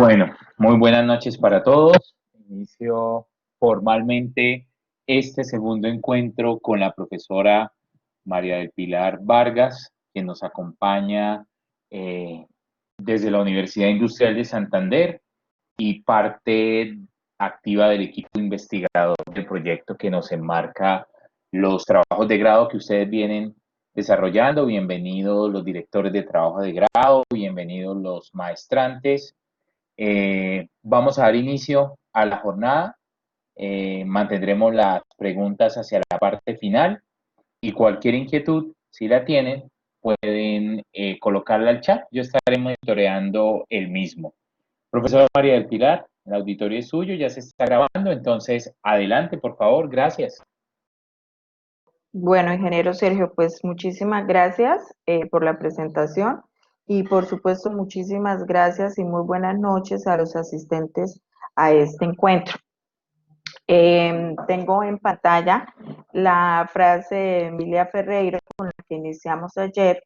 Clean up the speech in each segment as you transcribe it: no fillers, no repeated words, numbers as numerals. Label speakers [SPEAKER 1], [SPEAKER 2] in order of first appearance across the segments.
[SPEAKER 1] Bueno, muy buenas noches para todos. Inicio formalmente este segundo encuentro con la profesora María del Pilar Vargas, que nos acompaña eh, desde la Universidad Industrial de Santander y parte activa del equipo investigador del proyecto que nos enmarca los trabajos de grado que ustedes vienen desarrollando. Bienvenidos los directores de trabajo de grado, bienvenidos los maestrantes. Vamos a dar inicio a la jornada. Mantendremos las preguntas hacia la parte final y cualquier inquietud, si la tienen, pueden colocarla al chat. Yo estaré monitoreando el mismo. Profesora María del Pilar, el auditorio es suyo, ya se está grabando, entonces adelante, por favor. Gracias.
[SPEAKER 2] Bueno, ingeniero Sergio, pues muchísimas gracias por la presentación y por supuesto muchísimas gracias y muy buenas noches a los asistentes a este encuentro. Tengo en pantalla la frase de Emilia Ferreira con la que iniciamos ayer,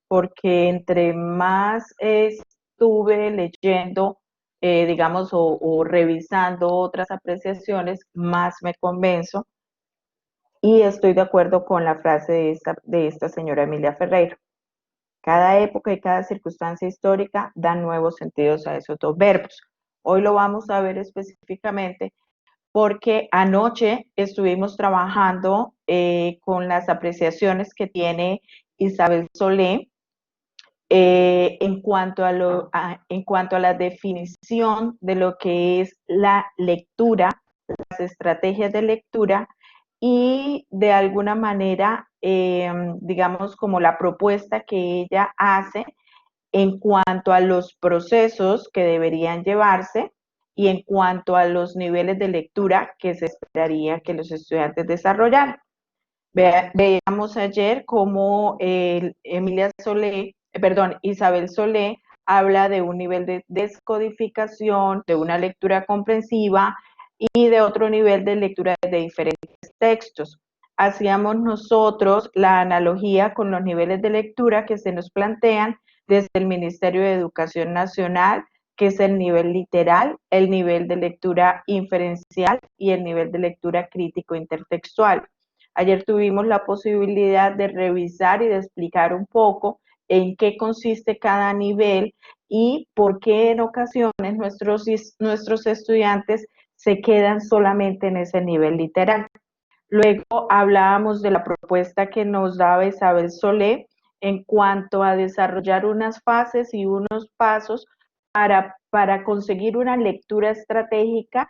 [SPEAKER 2] porque entre más estuve leyendo, digamos, o revisando otras apreciaciones, más me convenzo y estoy de acuerdo con la frase de esta señora Emilia Ferreira. Cada época y cada circunstancia histórica dan nuevos sentidos a esos dos verbos. Hoy lo vamos a ver específicamente porque anoche estuvimos trabajando con las apreciaciones que tiene Isabel Solé en cuanto a la definición de lo que es la lectura, las estrategias de lectura y de alguna manera, digamos, como la propuesta que ella hace en cuanto a los procesos que deberían llevarse y en cuanto a los niveles de lectura que se esperaría que los estudiantes desarrollaran. Veamos ayer cómo Isabel Solé habla de un nivel de descodificación, de una lectura comprensiva y de otro nivel de lectura de diferentes textos. Hacíamos nosotros la analogía con los niveles de lectura que se nos plantean desde el Ministerio de Educación Nacional, que es el nivel literal, el nivel de lectura inferencial y el nivel de lectura crítico intertextual. Ayer tuvimos la posibilidad de revisar y de explicar un poco en qué consiste cada nivel y por qué en ocasiones nuestros estudiantes se quedan solamente en ese nivel literal. Luego hablábamos de la propuesta que nos daba Isabel Solé en cuanto a desarrollar unas fases y unos pasos para conseguir una lectura estratégica,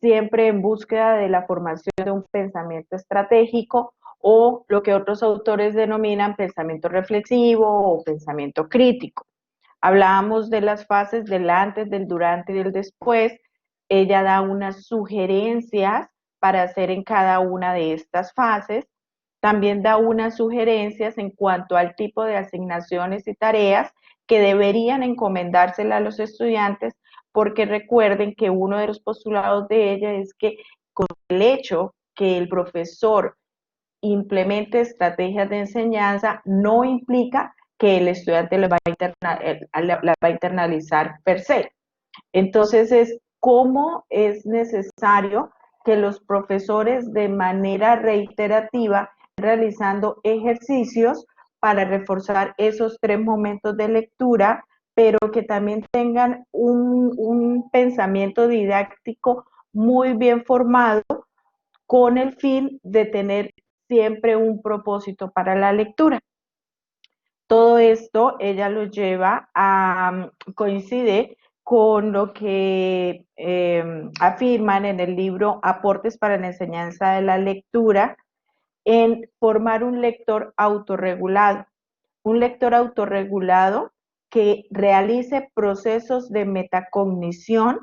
[SPEAKER 2] siempre en búsqueda de la formación de un pensamiento estratégico o lo que otros autores denominan pensamiento reflexivo o pensamiento crítico. Hablábamos de las fases del antes, del durante y del después. Ella da unas sugerencias para hacer en cada una de estas fases. También da unas sugerencias en cuanto al tipo de asignaciones y tareas que deberían encomendársela a los estudiantes, porque recuerden que uno de los postulados de ella es que con el hecho que el profesor implemente estrategias de enseñanza no implica que el estudiante la va a internalizar per se. Entonces es cómo es necesario que los profesores de manera reiterativa realizando ejercicios para reforzar esos 3 momentos de lectura, pero que también tengan un pensamiento didáctico muy bien formado con el fin de tener siempre un propósito para la lectura. Todo esto ella lo lleva a coincide con lo que afirman en el libro Aportes para la enseñanza de la lectura, en formar un lector autorregulado. Un lector autorregulado que realice procesos de metacognición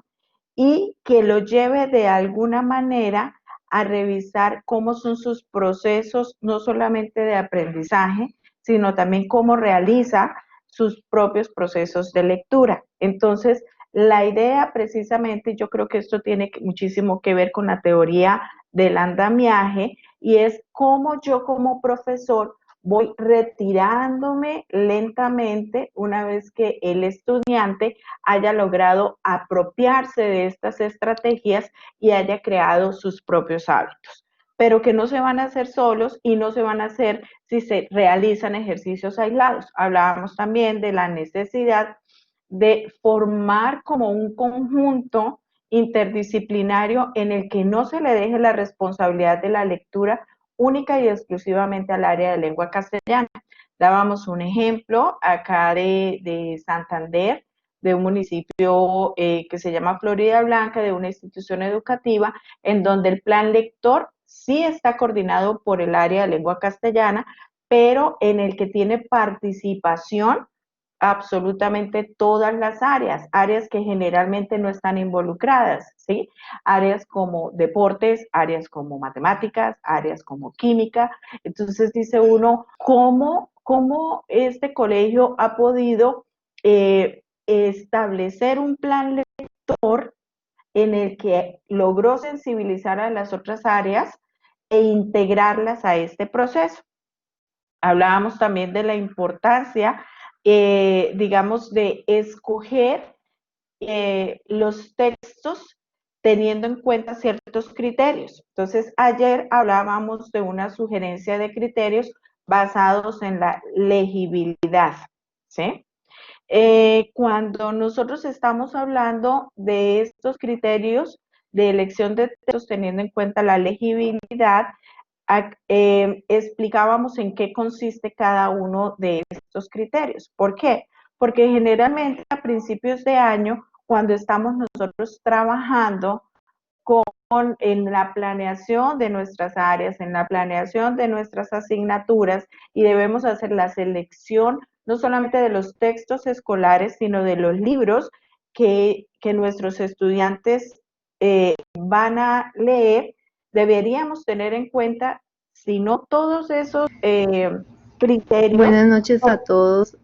[SPEAKER 2] y que lo lleve de alguna manera a revisar cómo son sus procesos, no solamente de aprendizaje, sino también cómo realiza sus propios procesos de lectura. Entonces, la idea precisamente, yo creo que esto tiene muchísimo que ver con la teoría del andamiaje y es cómo yo como profesor voy retirándome lentamente una vez que el estudiante haya logrado apropiarse de estas estrategias y haya creado sus propios hábitos, pero que no se van a hacer solos y no se van a hacer si se realizan ejercicios aislados. Hablábamos también de la necesidad de formar como un conjunto interdisciplinario en el que no se le deje la responsabilidad de la lectura única y exclusivamente al área de lengua castellana. Dábamos un ejemplo acá de Santander, de un municipio que se llama Florida Blanca, de una institución educativa, en donde el plan lector sí está coordinado por el área de lengua castellana, pero en el que tiene participación absolutamente todas las áreas que generalmente no están involucradas, ¿sí? Áreas como deportes, áreas como matemáticas, áreas como química. Entonces dice uno, ¿cómo este colegio ha podido establecer un plan lector en el que logró sensibilizar a las otras áreas e integrarlas a este proceso? Hablábamos también de la importancia, digamos, de escoger los textos teniendo en cuenta ciertos criterios. Entonces, ayer hablábamos de una sugerencia de criterios basados en la legibilidad, ¿sí? Cuando nosotros estamos hablando de estos criterios de elección de textos teniendo en cuenta la legibilidad, explicábamos en qué consiste cada uno de estos criterios. ¿Por qué? Porque generalmente a principios de año, cuando estamos nosotros trabajando en la planeación de nuestras áreas, en la planeación de nuestras asignaturas, y debemos hacer la selección no solamente de los textos escolares, sino de los libros que nuestros estudiantes van a leer, deberíamos tener en cuenta, si no todos esos criterios.
[SPEAKER 3] Buenas noches a todos.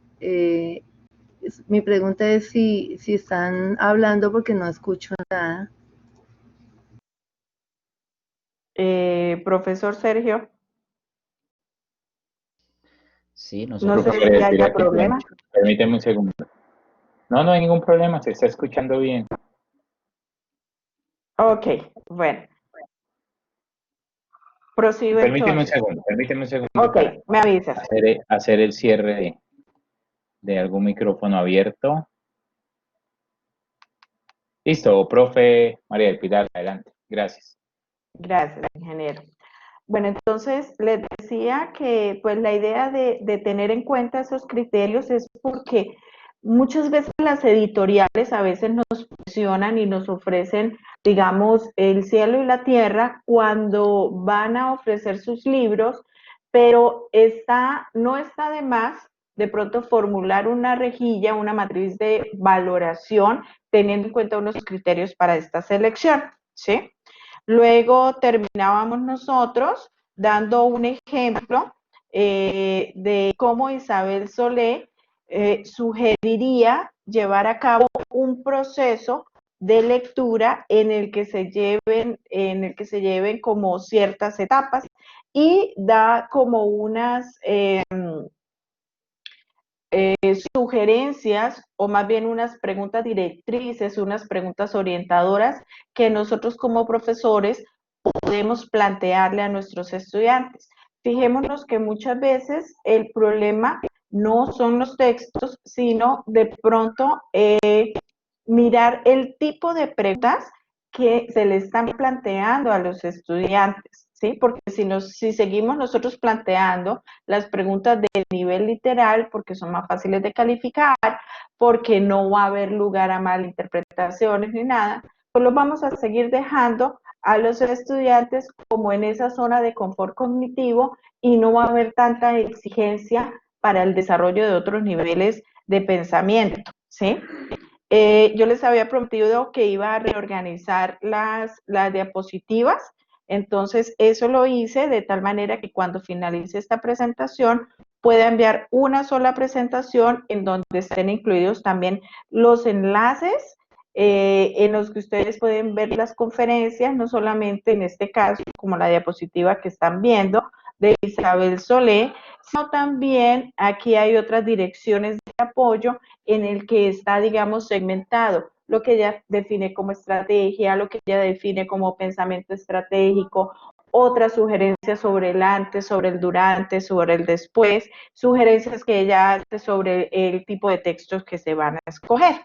[SPEAKER 3] Mi pregunta es si están hablando porque no escucho nada.
[SPEAKER 2] Profesor Sergio.
[SPEAKER 4] Sí,
[SPEAKER 2] no sé si haya problema.
[SPEAKER 1] Permíteme un segundo. No hay ningún problema, se está escuchando bien.
[SPEAKER 2] Ok, bueno. Prosigo
[SPEAKER 1] Permíteme
[SPEAKER 2] entonces.
[SPEAKER 1] un segundo.
[SPEAKER 2] Ok, me avisas.
[SPEAKER 1] Hacer el cierre de algún micrófono abierto. Listo, profe María del Pilar, adelante. Gracias.
[SPEAKER 2] Gracias, ingeniero. Bueno, entonces les decía que pues la idea de tener en cuenta esos criterios es porque muchas veces las editoriales a veces nos presionan y nos ofrecen, digamos, el cielo y la tierra cuando van a ofrecer sus libros, pero no está de más de pronto formular una rejilla, una matriz de valoración teniendo en cuenta unos criterios para esta selección, ¿sí? Luego terminábamos nosotros dando un ejemplo de cómo Isabel Solé sugeriría llevar a cabo un proceso de lectura en el que se lleven como ciertas etapas y da como unas sugerencias o más bien unas preguntas directrices, unas preguntas orientadoras que nosotros como profesores podemos plantearle a nuestros estudiantes. Fijémonos que muchas veces el problema no son los textos, sino de pronto mirar el tipo de preguntas que se le están planteando a los estudiantes, ¿sí? Porque si seguimos nosotros planteando las preguntas de nivel literal, porque son más fáciles de calificar, porque no va a haber lugar a malinterpretaciones ni nada, pues los vamos a seguir dejando a los estudiantes como en esa zona de confort cognitivo y no va a haber tanta exigencia para el desarrollo de otros niveles de pensamiento, ¿sí? Yo les había prometido que iba a reorganizar las diapositivas, entonces eso lo hice de tal manera que cuando finalice esta presentación pueda enviar una sola presentación en donde estén incluidos también los enlaces en los que ustedes pueden ver las conferencias, no solamente en este caso como la diapositiva que están viendo de Isabel Solé, sino también aquí hay otras direcciones de apoyo en el que está, digamos, segmentado lo que ella define como estrategia, lo que ella define como pensamiento estratégico, otras sugerencias sobre el antes, sobre el durante, sobre el después, sugerencias que ella hace sobre el tipo de textos que se van a escoger.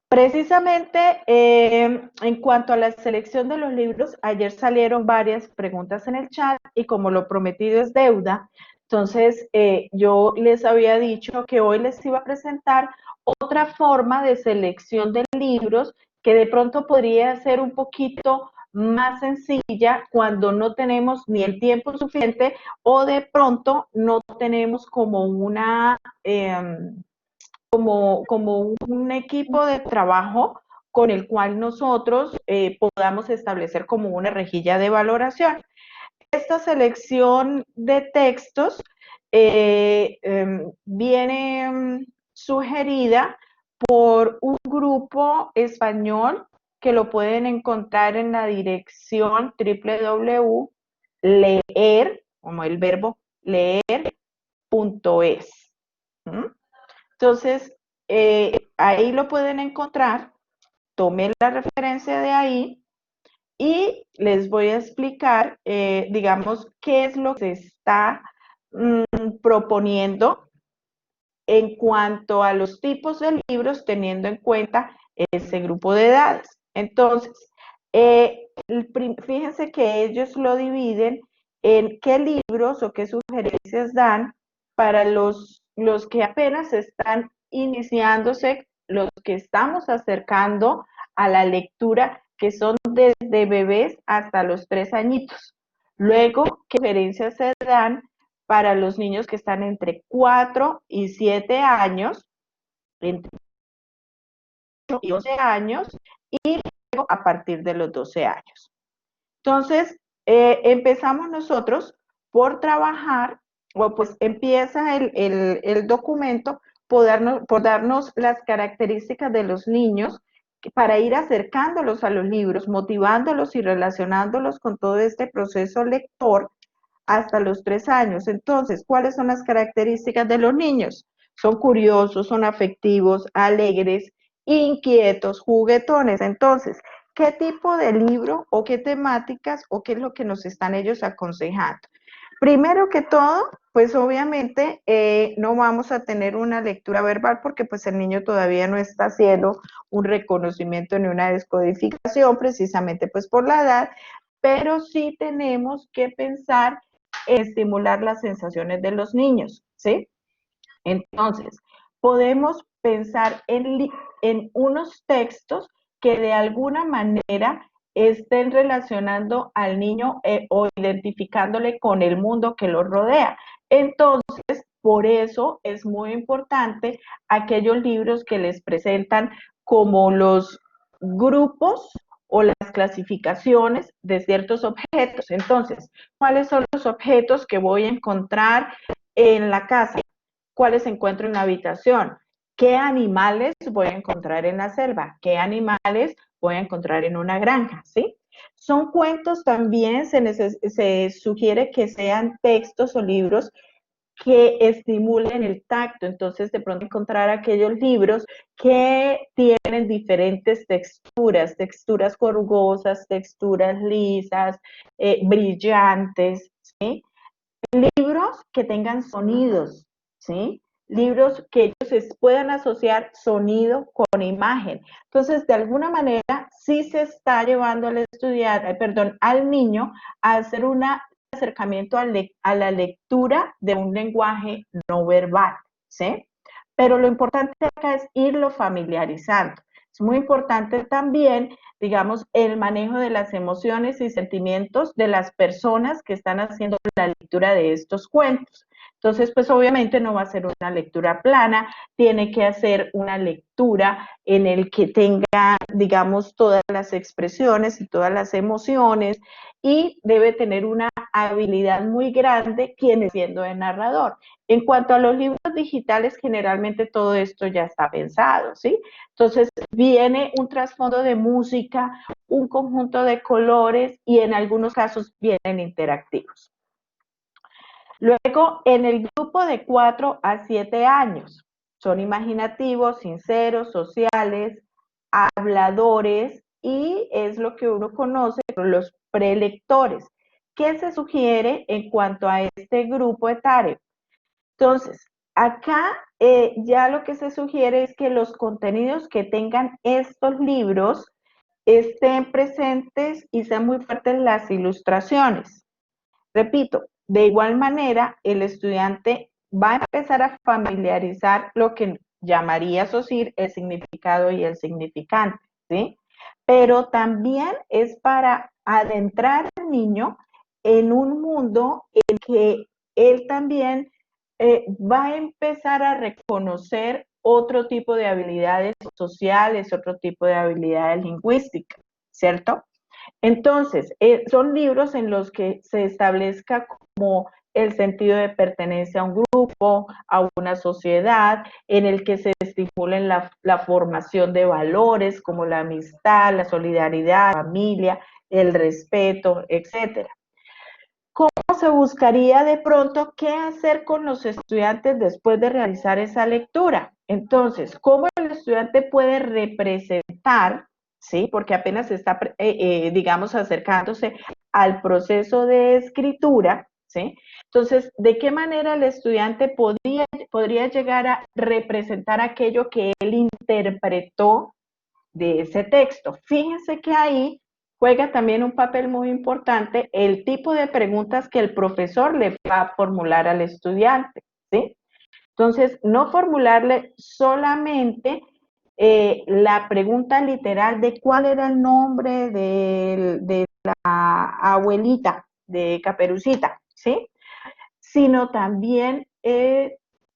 [SPEAKER 2] Precisamente en cuanto a la selección de los libros, ayer salieron varias preguntas en el chat y como lo prometido es deuda, entonces yo les había dicho que hoy les iba a presentar otra forma de selección de libros que de pronto podría ser un poquito más sencilla cuando no tenemos ni el tiempo suficiente o de pronto no tenemos como una... como un equipo de trabajo con el cual nosotros podamos establecer como una rejilla de valoración. Esta selección de textos viene sugerida por un grupo español que lo pueden encontrar en la dirección www.leer, como el verbo leer.es. Entonces, ahí lo pueden encontrar, tomé la referencia de ahí y les voy a explicar, digamos, qué es lo que se está proponiendo en cuanto a los tipos de libros, teniendo en cuenta ese grupo de edades. Entonces, fíjense que ellos lo dividen en qué libros o qué sugerencias dan para los que apenas están iniciándose, los que estamos acercando a la lectura, que son desde bebés hasta los 3 añitos. Luego, ¿qué sugerencias se dan para los niños que están entre 4 y 7 años, entre 8 y 11 años, y luego a partir de los 12 años? Entonces, empezamos nosotros por trabajar, o pues empieza el documento por darnos las características de los niños para ir acercándolos a los libros, motivándolos y relacionándolos con todo este proceso lector hasta los 3 años. Entonces, ¿cuáles son las características de los niños? Son curiosos, son afectivos, alegres, inquietos, juguetones. Entonces, ¿qué tipo de libro o qué temáticas o qué es lo que nos están ellos aconsejando? Primero que todo, pues obviamente no vamos a tener una lectura verbal porque pues el niño todavía no está haciendo un reconocimiento ni una descodificación precisamente pues por la edad, pero sí tenemos que pensar en estimular las sensaciones de los niños, ¿sí? Entonces, podemos pensar en unos textos que de alguna manera estén relacionando al niño o identificándole con el mundo que lo rodea. Entonces, por eso es muy importante aquellos libros que les presentan como los grupos o las clasificaciones de ciertos objetos. Entonces, ¿cuáles son los objetos que voy a encontrar en la casa? ¿Cuáles encuentro en la habitación? ¿Qué animales voy a encontrar en la selva? ¿Qué animales voy a encontrar en una granja? ¿Sí? Son cuentos también, se sugiere que sean textos o libros que estimulen el tacto. Entonces, de pronto encontrar aquellos libros que tienen diferentes texturas, texturas corrugosas, texturas lisas, brillantes, ¿sí? Libros que tengan sonidos, ¿sí? Libros que ellos puedan asociar sonido con imagen. Entonces, de alguna manera, sí se está llevando al estudiante, perdón, al niño a hacer un acercamiento a la lectura de un lenguaje no verbal, ¿sí? Pero lo importante acá es irlo familiarizando. Es muy importante también, digamos, el manejo de las emociones y sentimientos de las personas que están haciendo la lectura de estos cuentos. Entonces, pues obviamente no va a ser una lectura plana, tiene que hacer una lectura en el que tenga, digamos, todas las expresiones y todas las emociones y debe tener una habilidad muy grande quien es siendo el narrador. En cuanto a los libros digitales, generalmente todo esto ya está pensado, ¿sí? Entonces viene un trasfondo de música, un conjunto de colores y en algunos casos vienen interactivos. Luego, en el grupo de 4 a 7 años, son imaginativos, sinceros, sociales, habladores y es lo que uno conoce como los prelectores. ¿Qué se sugiere en cuanto a este grupo etario? Entonces, acá ya lo que se sugiere es que los contenidos que tengan estos libros estén presentes y sean muy fuertes las ilustraciones. Repito, de igual manera, el estudiante va a empezar a familiarizar lo que llamaría SOCIR el significado y el significante, ¿sí? Pero también es para adentrar al niño en un mundo en que él también va a empezar a reconocer otro tipo de habilidades sociales, otro tipo de habilidades lingüísticas, ¿cierto? Entonces, son libros en los que se establezca como el sentido de pertenencia a un grupo, a una sociedad, en el que se estimulen la formación de valores como la amistad, la solidaridad, la familia, el respeto, etcétera. ¿Cómo se buscaría de pronto qué hacer con los estudiantes después de realizar esa lectura? Entonces, ¿cómo el estudiante puede representar, sí, porque apenas está, digamos, acercándose al proceso de escritura, sí? Entonces, ¿de qué manera el estudiante podría llegar a representar aquello que él interpretó de ese texto? Fíjense que ahí juega también un papel muy importante el tipo de preguntas que el profesor le va a formular al estudiante, ¿sí? Entonces, no formularle solamente la pregunta literal de cuál era el nombre de la abuelita de Caperucita, ¿sí? Sino también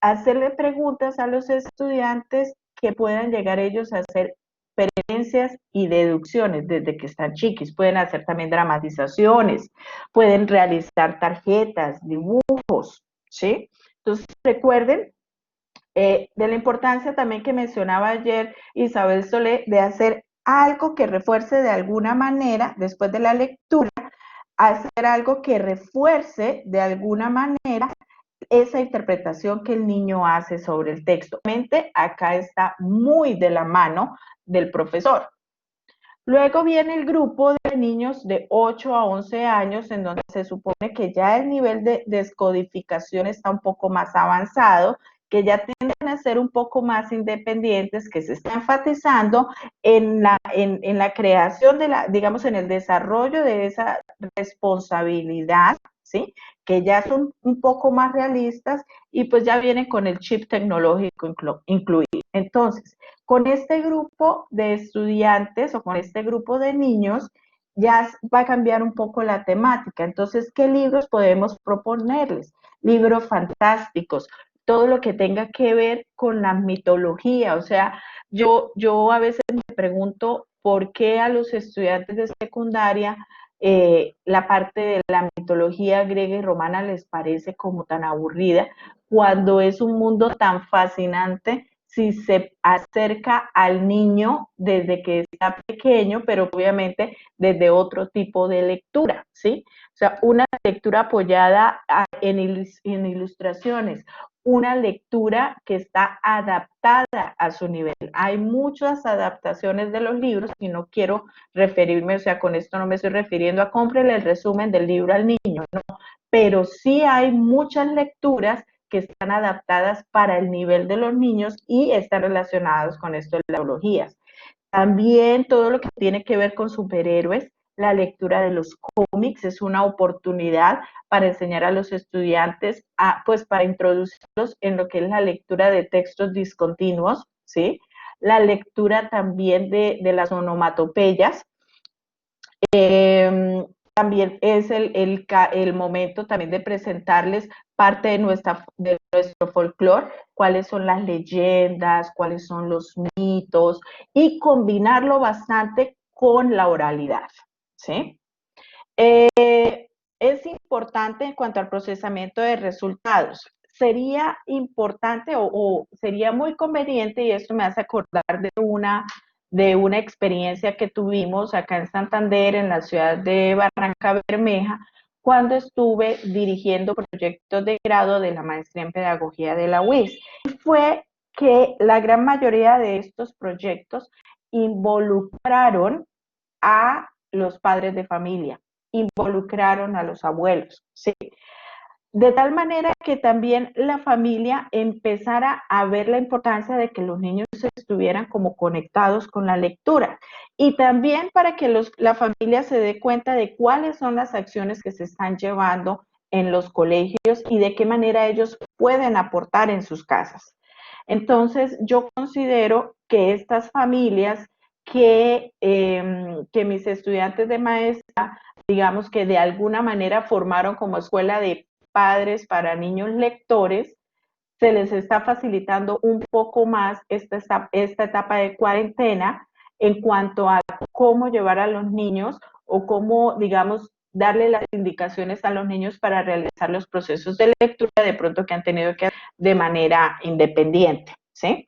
[SPEAKER 2] hacerle preguntas a los estudiantes que puedan llegar ellos a hacer experiencias y deducciones desde que están chiquis. Pueden hacer también dramatizaciones, pueden realizar tarjetas, dibujos, ¿sí? Entonces, recuerden de la importancia también que mencionaba ayer Isabel Solé de hacer algo que refuerce de alguna manera, después de la lectura, hacer algo que refuerce de alguna manera esa interpretación que el niño hace sobre el texto. Acá está muy de la mano del profesor. Luego viene el grupo de niños de 8 a 11 años, en donde se supone que ya el nivel de descodificación está un poco más avanzado, que ya tienden a ser un poco más independientes, que se está enfatizando en la creación de la, digamos, en el desarrollo de esa responsabilidad, ¿sí? Que ya son un poco más realistas y pues ya vienen con el chip tecnológico incluido. Entonces, con este grupo de estudiantes o con este grupo de niños ya va a cambiar un poco la temática. Entonces, ¿qué libros podemos proponerles? Libros fantásticos, todo lo que tenga que ver con la mitología. O sea, yo a veces me pregunto por qué a los estudiantes de secundaria la parte de la mitología griega y romana les parece como tan aburrida, cuando es un mundo tan fascinante si se acerca al niño desde que está pequeño, pero obviamente desde otro tipo de lectura, ¿sí? O sea, una lectura apoyada en ilustraciones, una lectura que está adaptada a su nivel. Hay muchas adaptaciones de los libros y no quiero referirme, o sea, con esto no me estoy refiriendo a cómprele el resumen del libro al niño, no, pero sí hay muchas lecturas que están adaptadas para el nivel de los niños y están relacionados con esto de las tecnologías. También todo lo que tiene que ver con superhéroes, la lectura de los cómics es una oportunidad para enseñar a los estudiantes, pues para introducirlos en lo que es la lectura de textos discontinuos, ¿sí? La lectura también de las onomatopeyas. También es el momento también de presentarles parte de nuestro folclore, cuáles son las leyendas, cuáles son los mitos, y combinarlo bastante con la oralidad, ¿sí? Es importante en cuanto al procesamiento de resultados. Sería importante o sería muy conveniente, y esto me hace acordar de una experiencia que tuvimos acá en Santander, en la ciudad de Barranca Bermeja, cuando estuve dirigiendo proyectos de grado de la maestría en pedagogía de la UIS. Fue que la gran mayoría de estos proyectos involucraron a los padres de familia, involucraron a los abuelos, ¿sí? De tal manera que también la familia empezara a ver la importancia de que los niños estuvieran como conectados con la lectura y también para que la familia se dé cuenta de cuáles son las acciones que se están llevando en los colegios y de qué manera ellos pueden aportar en sus casas. Entonces, yo considero que estas familias que mis estudiantes de maestra, digamos que de alguna manera formaron como escuela de padres para niños lectores, se les está facilitando un poco más esta etapa de cuarentena en cuanto a cómo llevar a los niños o cómo, digamos, darle las indicaciones a los niños para realizar los procesos de lectura de pronto que han tenido que hacer de manera independiente, ¿sí?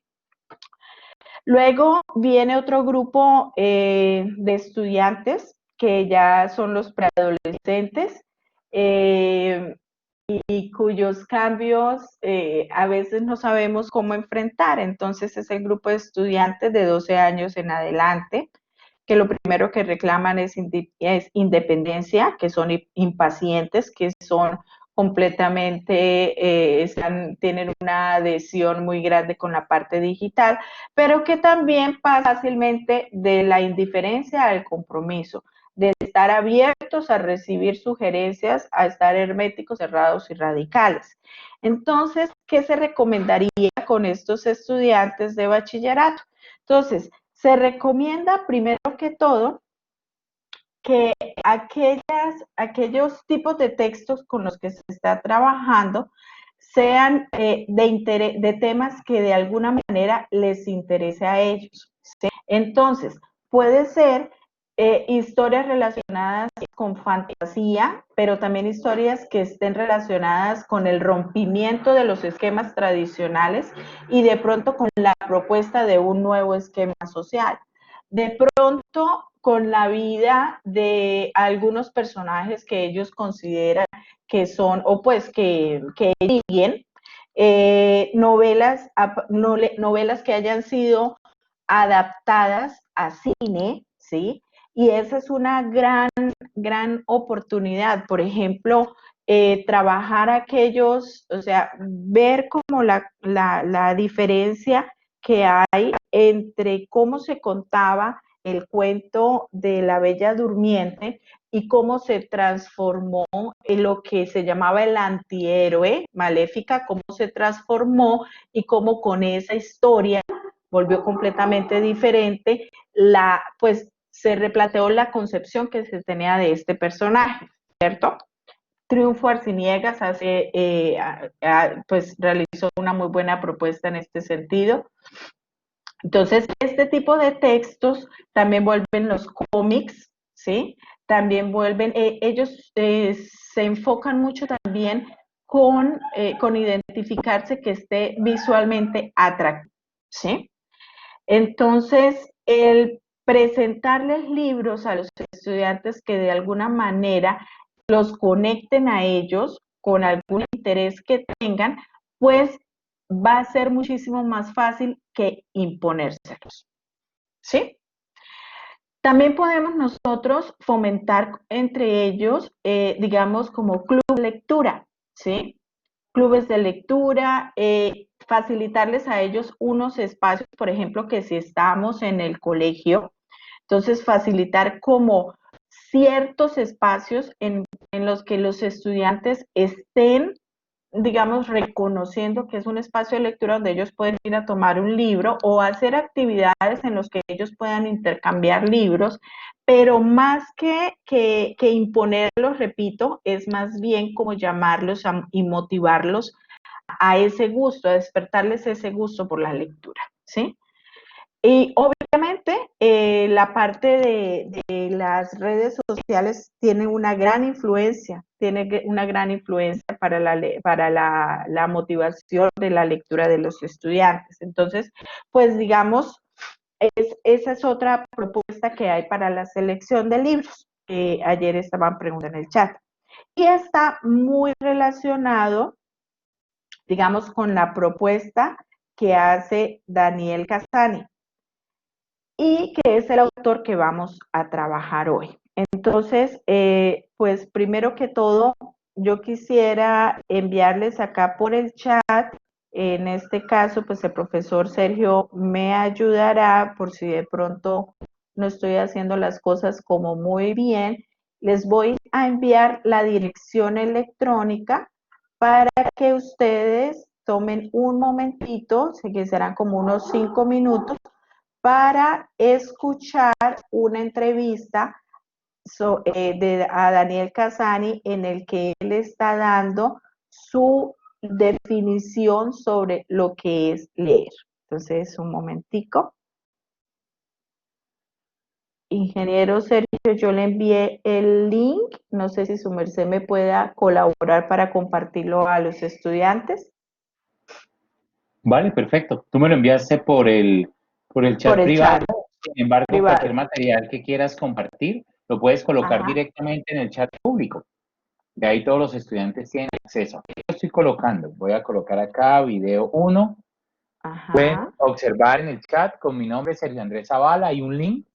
[SPEAKER 2] Luego viene otro grupo de estudiantes que ya son los preadolescentes, y cuyos cambios a veces no sabemos cómo enfrentar. Entonces es el grupo de estudiantes de 12 años en adelante, que lo primero que reclaman es independencia, que son impacientes, que son completamente, tienen una adhesión muy grande con la parte digital, pero que también pasa fácilmente de la indiferencia al compromiso, de estar abiertos a recibir sugerencias, a estar herméticos, cerrados y radicales. Entonces, ¿qué se recomendaría con estos estudiantes de bachillerato? Entonces, se recomienda primero que todo que aquellos tipos de textos con los que se está trabajando sean de temas que de alguna manera les interese a ellos, ¿sí? Entonces, puede ser historias relacionadas con fantasía, pero también historias que estén relacionadas con el rompimiento de los esquemas tradicionales y de pronto con la propuesta de un nuevo esquema social. De pronto con la vida de algunos personajes que ellos consideran que son, o pues que siguen, novelas que hayan sido adaptadas a cine, ¿sí? Y esa es una gran oportunidad. Por ejemplo, trabajar aquellos, o sea, ver como la diferencia que hay entre cómo se contaba el cuento de la Bella Durmiente y cómo se transformó en lo que se llamaba el antihéroe, Maléfica, cómo se transformó y cómo con esa historia volvió completamente diferente, pues se replanteó la concepción que se tenía de este personaje, ¿cierto? Triunfo Arciniegas pues realizó una muy buena propuesta en este sentido. Entonces, este tipo de textos también vuelven los cómics, ¿sí? También vuelven, ellos se enfocan mucho también con identificarse que esté visualmente atractivo, ¿sí? Entonces, el presentarles libros a los estudiantes que de alguna manera los conecten a ellos con algún interés que tengan, pues va a ser muchísimo más fácil que imponérselos, ¿sí? También podemos nosotros fomentar entre ellos, digamos, como club de lectura, ¿sí? Clubes de lectura, facilitarles a ellos unos espacios, por ejemplo, que si estamos en el colegio, entonces facilitar como ciertos espacios en los que los estudiantes estén, digamos, reconociendo que es un espacio de lectura donde ellos pueden ir a tomar un libro o hacer actividades en los que ellos puedan intercambiar libros, pero más que imponerlos, repito, es más bien como llamarlos y motivarlos a ese gusto, a despertarles ese gusto por la lectura, ¿sí? Y obviamente la parte de las redes sociales tiene una gran influencia, para la motivación de la lectura de los estudiantes. Entonces, pues digamos, esa es otra propuesta que hay para la selección de libros, que ayer estaban preguntando en el chat. y está muy relacionado, digamos, con la propuesta que hace Daniel Cassani y que es el autor que vamos a trabajar hoy. Entonces, pues primero que todo, yo quisiera enviarles acá por el chat, en este caso, pues el profesor Sergio me ayudará por si de pronto no estoy haciendo las cosas como muy bien. Les voy a enviar la dirección electrónica para que ustedes tomen un momentito, sé que serán como unos 5 minutos, para escuchar una entrevista a Daniel Cassani en el que él está dando su definición sobre lo que es leer. Entonces, un momentico. Ingeniero Sergio, yo le envié el link. No sé si su merced me pueda colaborar para compartirlo a los estudiantes.
[SPEAKER 1] Vale, perfecto. Tú me lo enviaste por el
[SPEAKER 2] Por
[SPEAKER 1] chat
[SPEAKER 2] el
[SPEAKER 1] privado.
[SPEAKER 2] chat
[SPEAKER 1] Sin embargo, cualquier
[SPEAKER 2] privado.
[SPEAKER 1] material que quieras compartir, lo puedes colocar
[SPEAKER 2] Ajá,
[SPEAKER 1] directamente en el chat público. De ahí todos los estudiantes tienen acceso. Yo estoy colocando, voy a colocar acá video 1. Pueden
[SPEAKER 2] ajá.
[SPEAKER 1] observar en el chat con mi nombre, Sergio Andrés Zavala, hay un link.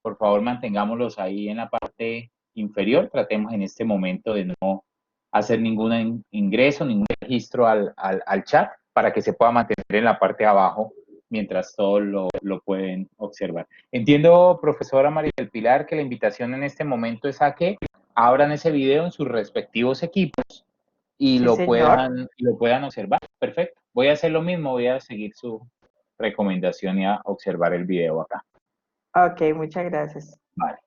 [SPEAKER 1] Por favor, mantengámoslos ahí en la parte inferior. Tratemos en este momento de no hacer ningún ingreso, ningún registro al chat para que se pueda mantener en la parte de abajo mientras todos lo pueden observar. Entiendo, profesora María del Pilar, que la invitación en este momento es a que abran ese video en sus respectivos equipos y
[SPEAKER 2] Sí, señor.
[SPEAKER 1] lo puedan observar. Perfecto. Voy a hacer lo mismo, voy a seguir su recomendación y a observar el video acá.
[SPEAKER 2] Ok, muchas gracias.
[SPEAKER 1] Vale.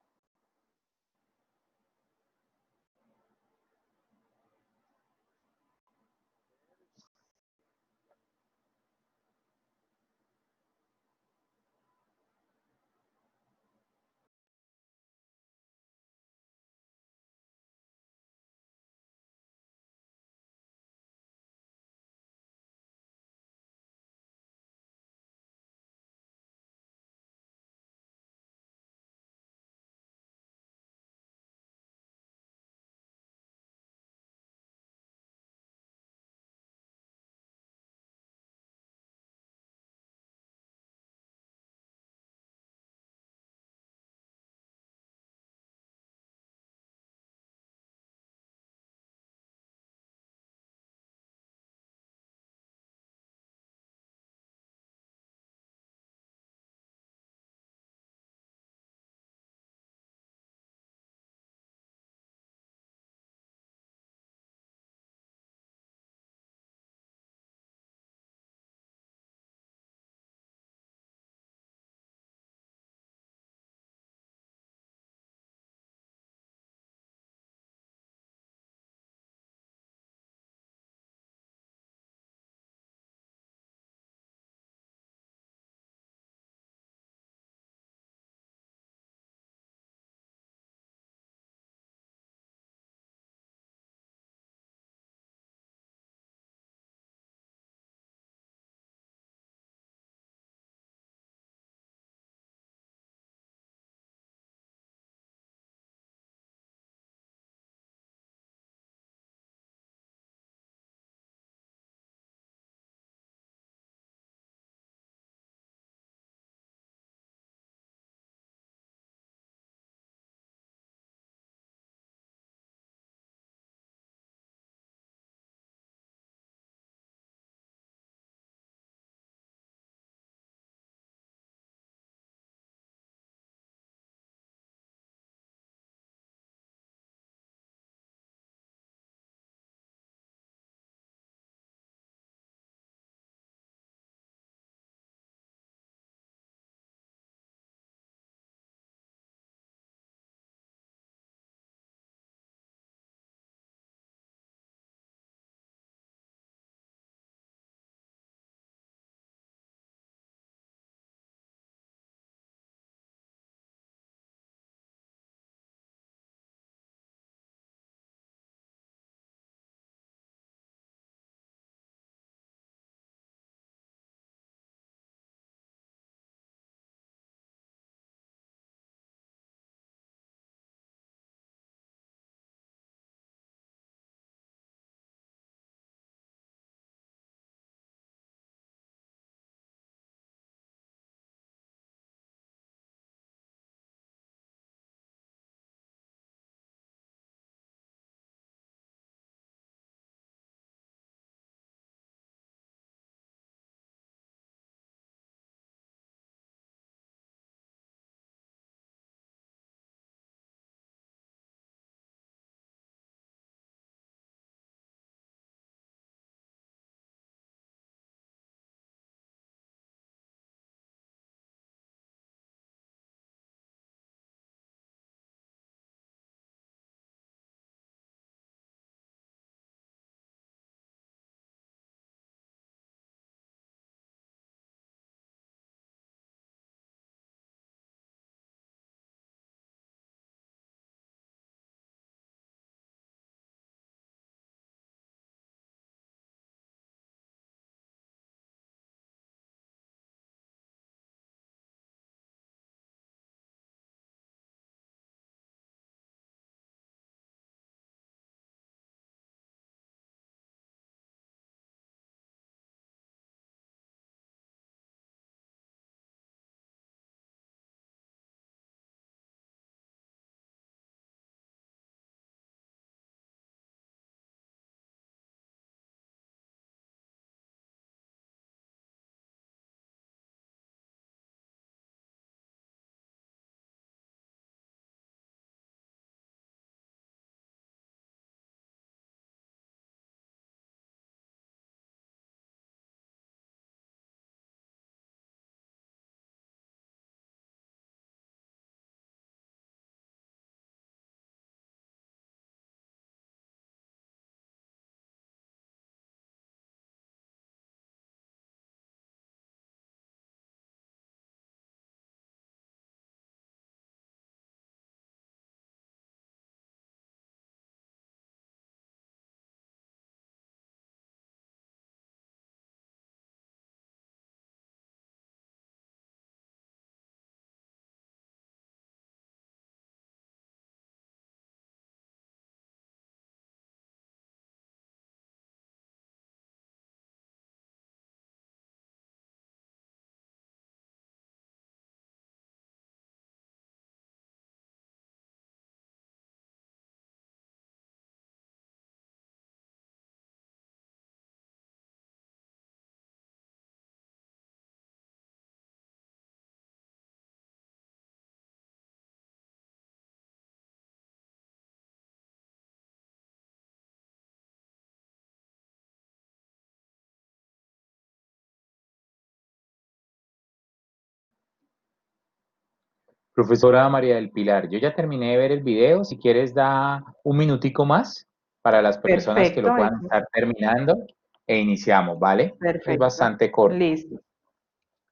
[SPEAKER 1] Profesora María del Pilar, yo ya terminé de ver el video. Si quieres, da un minutico más para las personas que lo
[SPEAKER 2] Perfecto,
[SPEAKER 1] puedan estar terminando e iniciamos, ¿vale? Es
[SPEAKER 2] perfecto.
[SPEAKER 1] bastante corto.
[SPEAKER 2] Listo,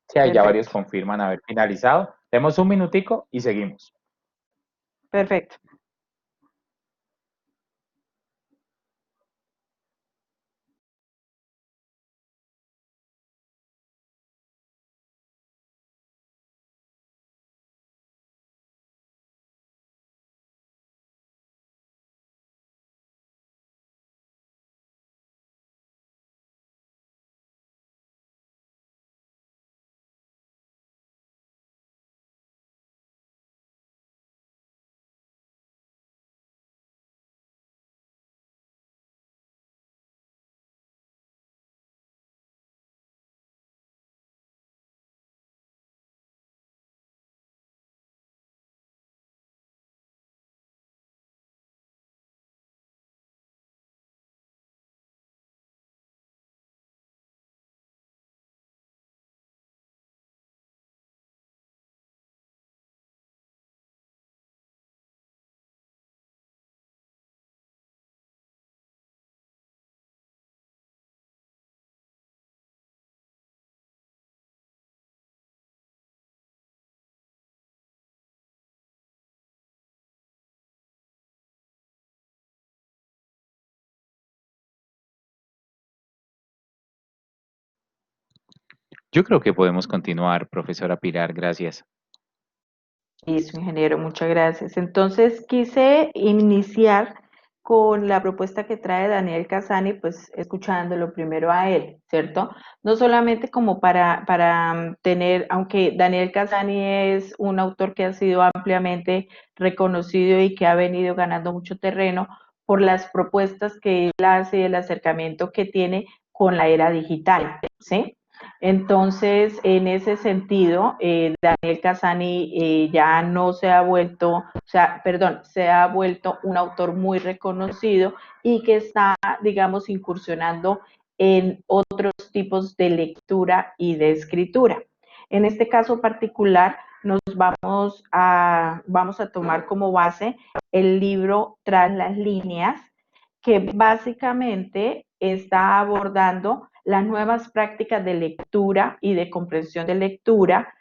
[SPEAKER 1] Sí, hay ya varios
[SPEAKER 2] perfecto,
[SPEAKER 1] confirman haber finalizado. Demos un minutico y seguimos.
[SPEAKER 2] perfecto.
[SPEAKER 1] Yo creo que podemos continuar, profesora Pilar, gracias.
[SPEAKER 2] Listo, ingeniero, muchas gracias. Entonces, quise iniciar con la propuesta que trae Daniel Casani, pues escuchándolo primero a él, ¿cierto? No solamente como para tener, aunque Daniel Casani es un autor que ha sido ampliamente reconocido y que ha venido ganando mucho terreno por las propuestas que él hace y el acercamiento que tiene con la era digital, ¿sí? Entonces, en ese sentido, Daniel Casani ya no se ha vuelto, o sea, perdón, se ha vuelto un autor muy reconocido y que está, digamos, incursionando en otros tipos de lectura y de escritura. En este caso particular, vamos a tomar como base el libro Tras las líneas, que básicamente está abordando las nuevas prácticas de lectura y de comprensión de lectura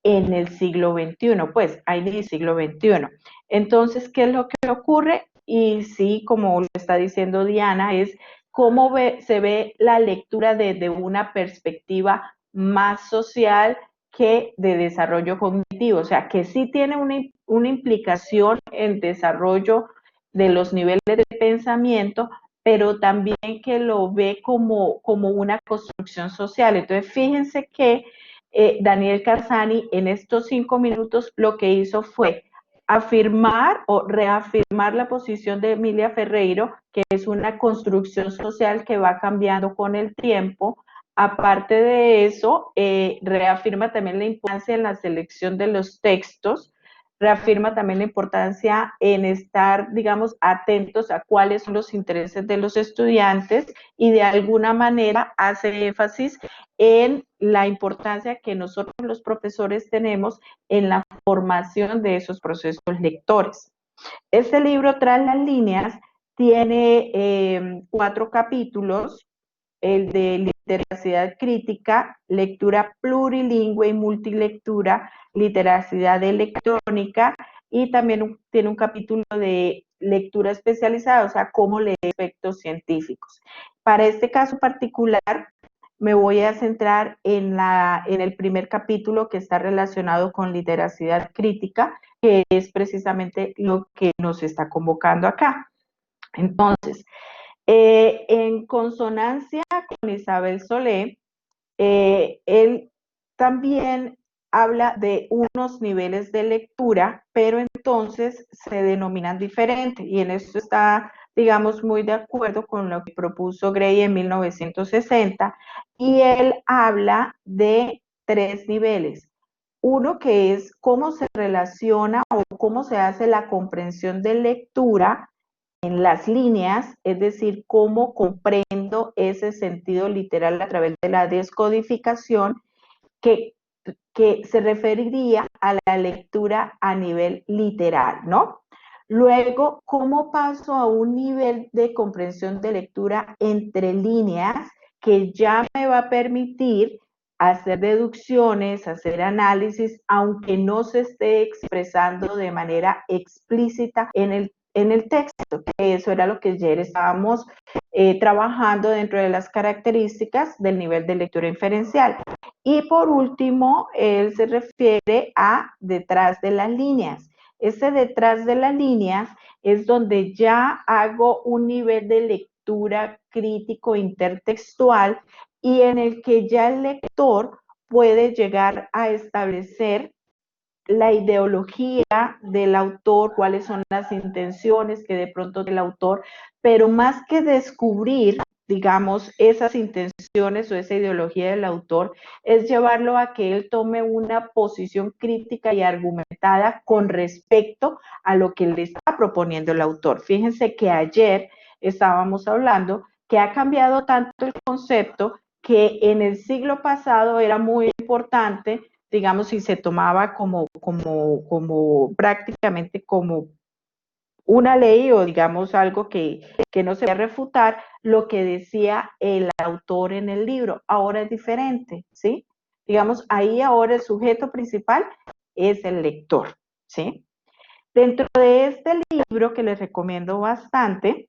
[SPEAKER 2] en el siglo XXI, pues ahí en el siglo XXI. Entonces, ¿qué es lo que ocurre? Y sí, como lo está diciendo Diana, es cómo se ve la lectura desde una perspectiva más social que de desarrollo cognitivo, o sea, que sí tiene una implicación en desarrollo de los niveles de pensamiento, pero también que lo ve como una construcción social. Entonces, fíjense que Daniel Carzani en estos 5 minutos lo que hizo fue afirmar o reafirmar la posición de Emilia Ferreiro, que es una construcción social que va cambiando con el tiempo. Aparte de eso, reafirma también la importancia en la selección de los textos, reafirma también la importancia en estar, digamos, atentos a cuáles son los intereses de los estudiantes y de alguna manera hace énfasis en la importancia que nosotros los profesores tenemos en la formación de esos procesos lectores. Este libro, Tras las líneas, tiene 4 capítulos, el de literacidad crítica, lectura plurilingüe y multilectura, literacidad electrónica, y también tiene un capítulo de lectura especializada, o sea, cómo leer aspectos científicos. Para este caso particular, me voy a centrar en el primer capítulo que está relacionado con literacidad crítica, que es precisamente lo que nos está convocando acá. Entonces, en consonancia con Isabel Solé, él también habla de unos niveles de lectura, pero entonces se denominan diferente, y en esto está, digamos, muy de acuerdo con lo que propuso Gray en 1960, y él habla de 3 niveles. Uno que es cómo se relaciona o cómo se hace la comprensión de lectura en las líneas, es decir, cómo comprendo ese sentido literal a través de la descodificación, que que se referiría a la lectura a nivel literal, ¿no? Luego, ¿cómo paso a un nivel de comprensión de lectura entre líneas que ya me va a permitir hacer deducciones, hacer análisis, aunque no se esté expresando de manera explícita en el texto? Que eso era lo que ayer estábamos trabajando dentro de las características del nivel de lectura inferencial. Y por último, él se refiere a detrás de las líneas. Ese detrás de las líneas es donde ya hago un nivel de lectura crítico intertextual y en el que ya el lector puede llegar a establecer la ideología del autor, cuáles son las intenciones que de pronto del autor, pero más que descubrir, digamos, esas intenciones o esa ideología del autor, es llevarlo a que él tome una posición crítica y argumentada con respecto a lo que le está proponiendo el autor. Fíjense que ayer estábamos hablando que ha cambiado tanto el concepto que en el siglo pasado era muy importante, digamos, si se tomaba como prácticamente como una ley o digamos algo que no se puede refutar lo que decía el autor en el libro. Ahora es diferente, ¿sí? Digamos, ahí ahora el sujeto principal es el lector, ¿sí? Dentro de este libro que les recomiendo bastante,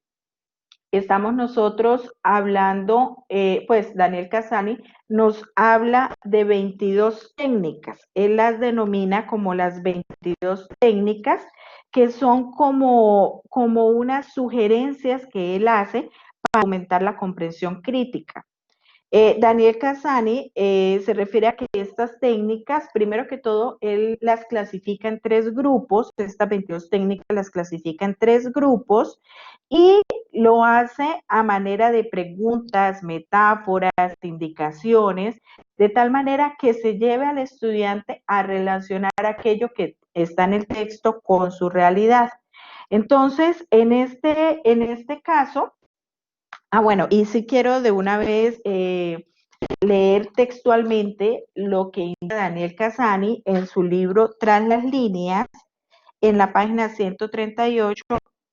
[SPEAKER 2] estamos nosotros hablando, pues Daniel Casani nos habla de 22 técnicas. Él las denomina como las 22 técnicas, que son como unas sugerencias que él hace para aumentar la comprensión crítica. Daniel Casani se refiere a que estas técnicas, primero que todo, él las clasifica en 3 grupos, estas 22 técnicas las clasifica en 3 grupos y lo hace a manera de preguntas, metáforas, indicaciones, de tal manera que se lleve al estudiante a relacionar aquello que está en el texto con su realidad. Entonces, en este caso, bueno, y si quiero de una vez leer textualmente lo que indica Daniel Casani en su libro Tras las líneas, en la página 138,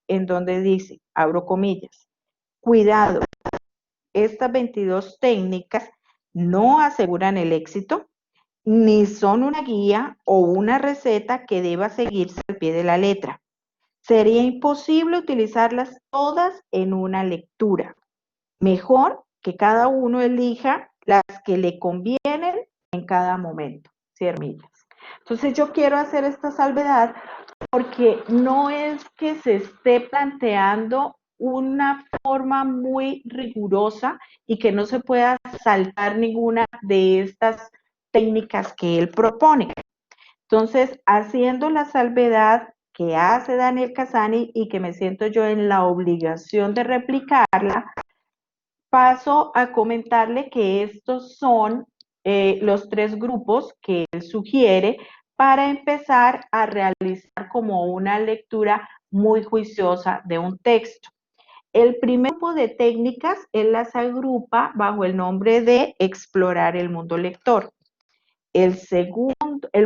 [SPEAKER 2] en donde dice, abro comillas, cuidado, estas 22 técnicas no aseguran el éxito, ni son una guía o una receta que deba seguirse al pie de la letra. Sería imposible utilizarlas todas en una lectura. Mejor que cada uno elija las que le convienen en cada momento. Ciermillas. Entonces yo quiero hacer esta salvedad porque no es que se esté planteando una forma muy rigurosa y que no se pueda saltar ninguna de estas técnicas que él propone. Entonces, haciendo la salvedad que hace Daniel Casani y que me siento yo en la obligación de replicarla, paso a comentarle que estos son los 3 grupos que él sugiere para empezar a realizar como una lectura muy juiciosa de un texto. El primer grupo de técnicas, él las agrupa bajo el nombre de explorar el mundo lector. El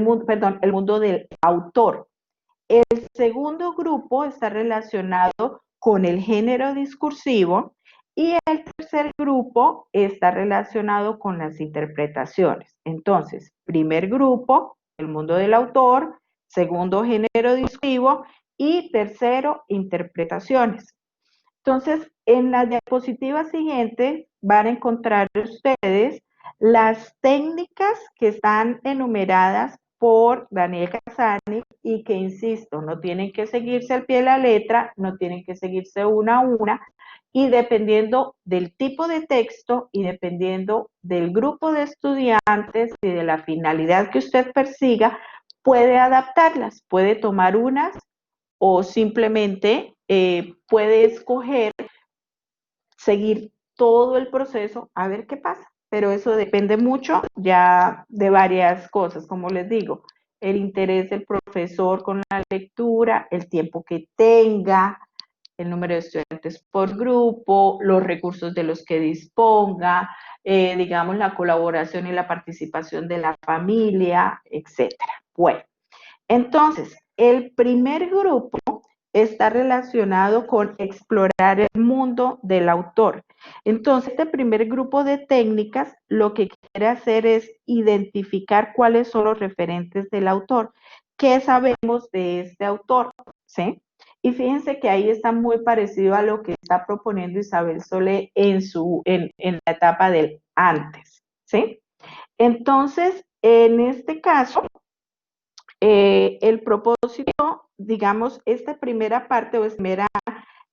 [SPEAKER 2] mundo del autor. El segundo grupo está relacionado con el género discursivo y el tercer grupo está relacionado con las interpretaciones. Entonces, primer grupo, el mundo del autor, segundo, género discursivo y tercero, interpretaciones. Entonces, en la diapositiva siguiente van a encontrar ustedes las técnicas que están enumeradas por Daniel Casani y que, insisto, no tienen que seguirse al pie de la letra, no tienen que seguirse una a una, y dependiendo del tipo de texto y dependiendo del grupo de estudiantes y de la finalidad que usted persiga, puede adaptarlas, puede tomar unas o simplemente puede escoger seguir todo el proceso a ver qué pasa. Pero eso depende mucho ya de varias cosas, como les digo, el interés del profesor con la lectura, el tiempo que tenga, el número de estudiantes por grupo, los recursos de los que disponga, digamos, la colaboración y la participación de la familia, etcétera. Bueno, entonces, el primer grupo está relacionado con explorar el mundo del autor. Entonces, este primer grupo de técnicas lo que quiere hacer es identificar cuáles son los referentes del autor. ¿Qué sabemos de este autor? ¿Sí? Y fíjense que ahí está muy parecido a lo que está proponiendo Isabel Solé en la etapa del antes. ¿Sí? Entonces, en este caso, el propósito, digamos, esta primera parte o esta primera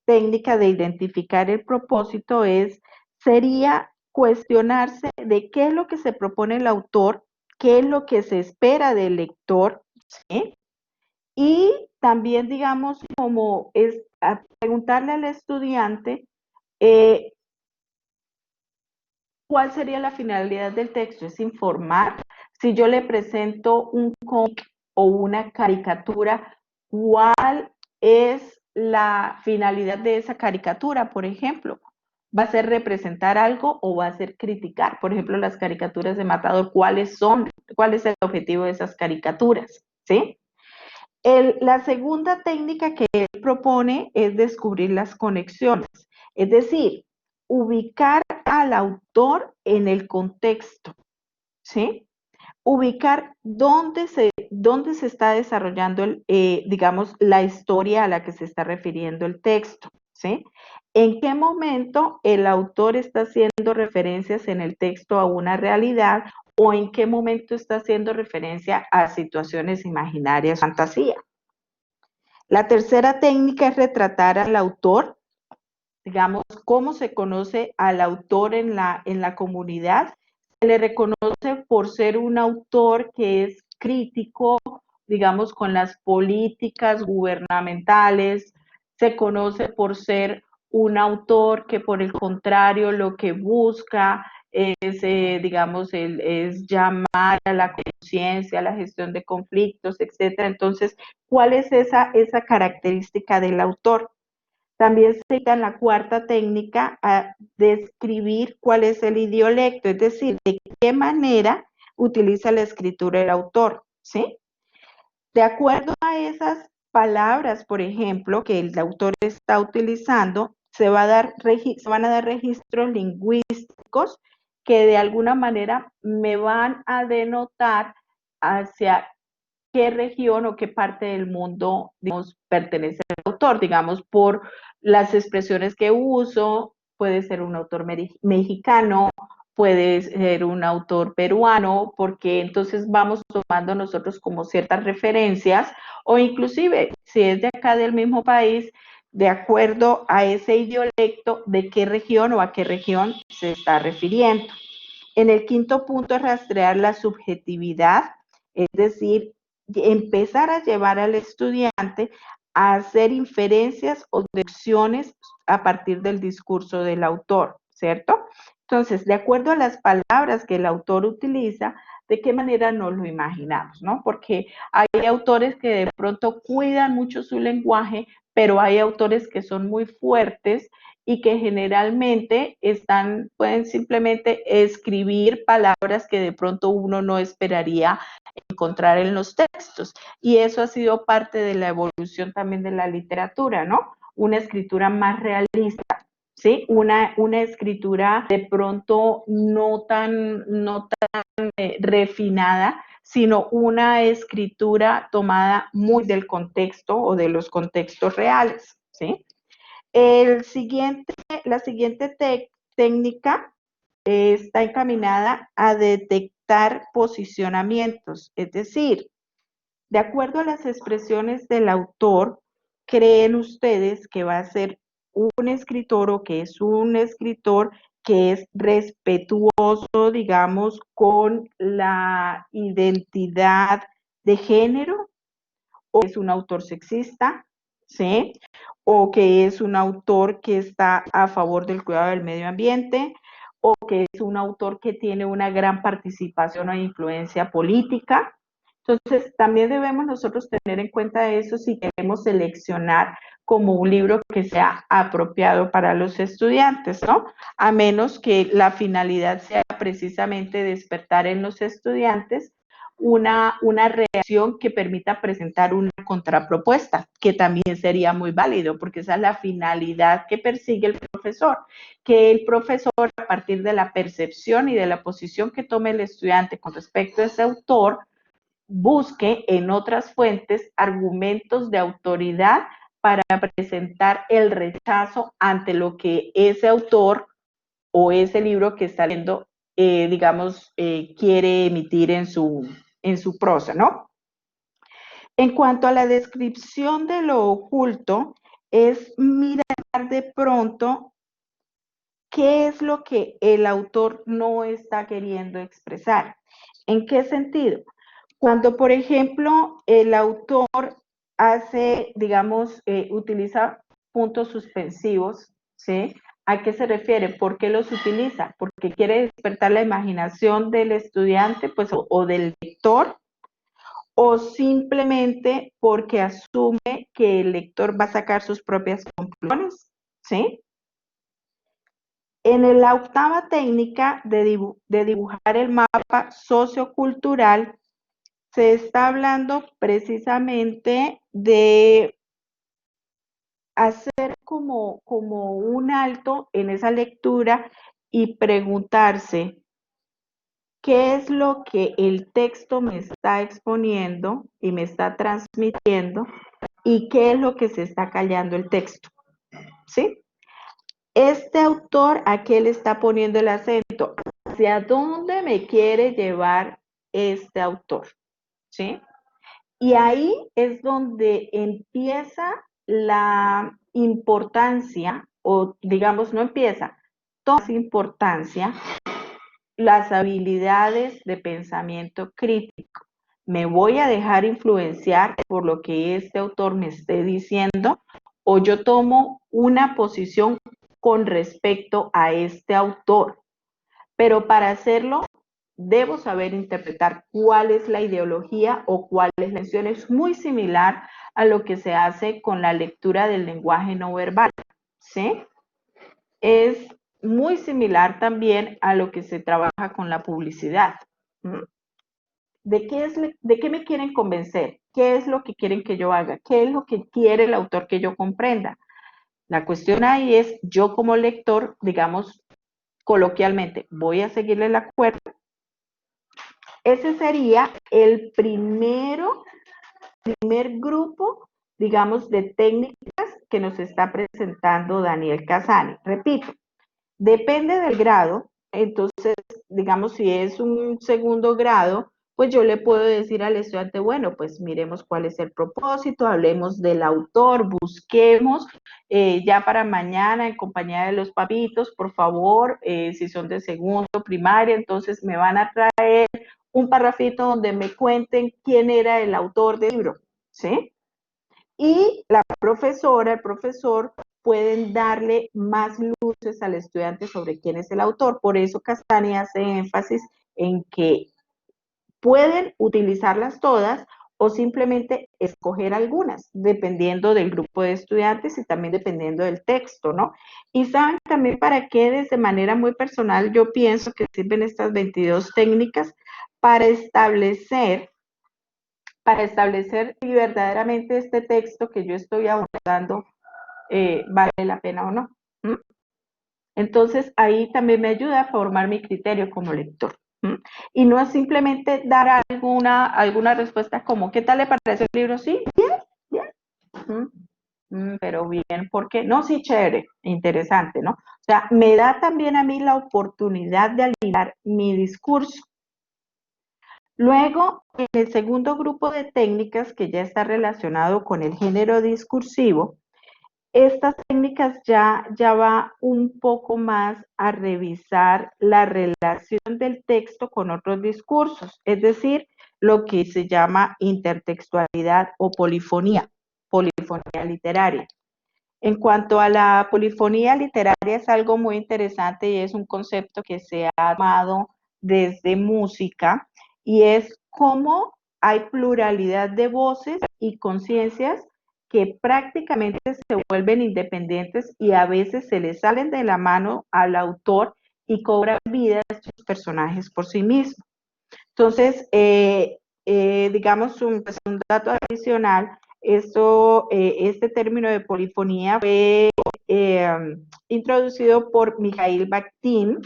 [SPEAKER 2] técnica de identificar el propósito sería cuestionarse de qué es lo que se propone el autor, qué es lo que se espera del lector, ¿sí? Y también, digamos, como es a preguntarle al estudiante cuál sería la finalidad del texto, es informar. Si yo le presento un cómic o una caricatura, ¿cuál es la finalidad de esa caricatura, por ejemplo? ¿Va a ser representar algo o va a ser criticar? Por ejemplo, las caricaturas de Matador, ¿cuáles son? ¿Cuál es el objetivo de esas caricaturas? ¿Sí? La segunda técnica que él propone es descubrir las conexiones, es decir, ubicar al autor en el contexto, ¿sí? Ubicar dónde se está desarrollando, digamos, la historia a la que se está refiriendo el texto, ¿sí? ¿En qué momento el autor está haciendo referencias en el texto a una realidad o en qué momento está haciendo referencia a situaciones imaginarias, fantasía? La tercera técnica es retratar al autor, digamos, cómo se conoce al autor en la comunidad. Se le reconoce por ser un autor que es crítico, digamos, con las políticas gubernamentales, se conoce por ser un autor que por el contrario lo que busca es, digamos, es llamar a la conciencia, a la gestión de conflictos, etcétera. Entonces, ¿cuál es esa característica del autor? También se cita en la cuarta técnica a describir cuál es el idiolecto, es decir, de qué manera utiliza la escritura el autor, ¿sí? De acuerdo a esas palabras, por ejemplo, que el autor está utilizando, se van a dar registros lingüísticos que de alguna manera me van a denotar hacia qué región o qué parte del mundo, digamos, pertenece al autor, digamos, por las expresiones que uso, puede ser un autor mexicano, puede ser un autor peruano, porque entonces vamos tomando nosotros como ciertas referencias, o inclusive, si es de acá del mismo país, de acuerdo a ese idiolecto, de qué región o a qué región se está refiriendo. En el quinto punto es rastrear la subjetividad, es decir, empezar a llevar al estudiante a hacer inferencias o deducciones a partir del discurso del autor, ¿cierto? Entonces, de acuerdo a las palabras que el autor utiliza, ¿de qué manera nos lo imaginamos, no? Porque hay autores que de pronto cuidan mucho su lenguaje, pero hay autores que son muy fuertes y que generalmente pueden simplemente escribir palabras que de pronto uno no esperaría encontrar en los textos. Y eso ha sido parte de la evolución también de la literatura, ¿no? Una escritura más realista, ¿sí? Una escritura de pronto no tan refinada, sino una escritura tomada muy del contexto o de los contextos reales, ¿sí? La siguiente técnica está encaminada a detectar posicionamientos, es decir, de acuerdo a las expresiones del autor, ¿creen ustedes que va a ser un escritor o que es un escritor que es respetuoso, digamos, con la identidad de género? ¿O es un autor sexista? ¿Sí? ¿O que es un autor que está a favor del cuidado del medio ambiente? ¿O que es un autor que tiene una gran participación o influencia política? Entonces, también debemos nosotros tener en cuenta eso si queremos seleccionar como un libro que sea apropiado para los estudiantes, ¿no? A menos que la finalidad sea precisamente despertar en los estudiantes una reacción que permita presentar una contrapropuesta, que también sería muy válido, porque esa es la finalidad que persigue el profesor, que el profesor, a partir de la percepción y de la posición que tome el estudiante con respecto a ese autor, busque en otras fuentes argumentos de autoridad para presentar el rechazo ante lo que ese autor o ese libro que está leyendo, digamos, quiere emitir en su prosa, ¿no? En cuanto a la descripción de lo oculto, es mirar de pronto qué es lo que el autor no está queriendo expresar. ¿En qué sentido? Cuando, por ejemplo, el autor hace, digamos, utiliza puntos suspensivos, ¿sí? ¿A qué se refiere? ¿Por qué los utiliza? Porque quiere despertar la imaginación del estudiante, pues, o del lector, o simplemente porque asume que el lector va a sacar sus propias conclusiones, ¿sí? En la octava técnica de dibujar el mapa sociocultural, se está hablando precisamente de hacer como un alto en esa lectura y preguntarse qué es lo que el texto me está exponiendo y me está transmitiendo y qué es lo que se está callando el texto, ¿sí? Este autor, ¿a qué le está poniendo el acento? ¿Hacia dónde me quiere llevar este autor? ¿Sí? Y ahí es donde empieza la importancia, o digamos, no empieza, toma importancia las habilidades de pensamiento crítico. ¿Me voy a dejar influenciar por lo que este autor me esté diciendo o yo tomo una posición con respecto a este autor? Pero para hacerlo, debo saber interpretar cuál es la ideología o cuál es la intención. Es muy similar a lo que se hace con la lectura del lenguaje no verbal, ¿sí? Es muy similar también a lo que se trabaja con la publicidad. ¿De qué me quieren convencer? ¿Qué es lo que quieren que yo haga? ¿Qué es lo que quiere el autor que yo comprenda? La cuestión ahí es, yo como lector, digamos coloquialmente, voy a seguirle la cuerda. Ese sería el primer grupo, digamos, de técnicas que nos está presentando Daniel Cassani. Repito, depende del grado, entonces, digamos, si es un segundo grado, pues yo le puedo decir al estudiante, bueno, pues miremos cuál es el propósito, hablemos del autor, busquemos ya para mañana en compañía de los papitos, por favor, si son de segundo, primaria, entonces me van a traer un parrafito donde me cuenten quién era el autor del libro, ¿sí? Y la profesora, el profesor, pueden darle más luces al estudiante sobre quién es el autor. Por eso Cassani hace énfasis en que pueden utilizarlas todas o simplemente escoger algunas, dependiendo del grupo de estudiantes y también dependiendo del texto, ¿no? Y saben también para qué, de manera muy personal, yo pienso que sirven estas 22 técnicas para establecer si verdaderamente este texto que yo estoy abordando vale la pena o no. ¿Mm? Entonces, ahí también me ayuda a formar mi criterio como lector. ¿Mm? Y no es simplemente dar alguna respuesta como, ¿qué tal le parece el libro? Sí, bien, bien. Pero bien, ¿por qué? No, sí, chévere, interesante, ¿no? O sea, me da también a mí la oportunidad de alinear mi discurso. Luego, en el segundo grupo de técnicas que ya está relacionado con el género discursivo, estas técnicas ya va un poco más a revisar la relación del texto con otros discursos, es decir, lo que se llama intertextualidad o polifonía literaria. En cuanto a la polifonía literaria, es algo muy interesante y es un concepto que se ha tomado desde música y es cómo hay pluralidad de voces y conciencias que prácticamente se vuelven independientes y a veces se les salen de la mano al autor y cobran vida a estos personajes por sí mismos. Entonces, digamos, pues, un dato adicional, este término de polifonía fue introducido por Mikhail Bakhtin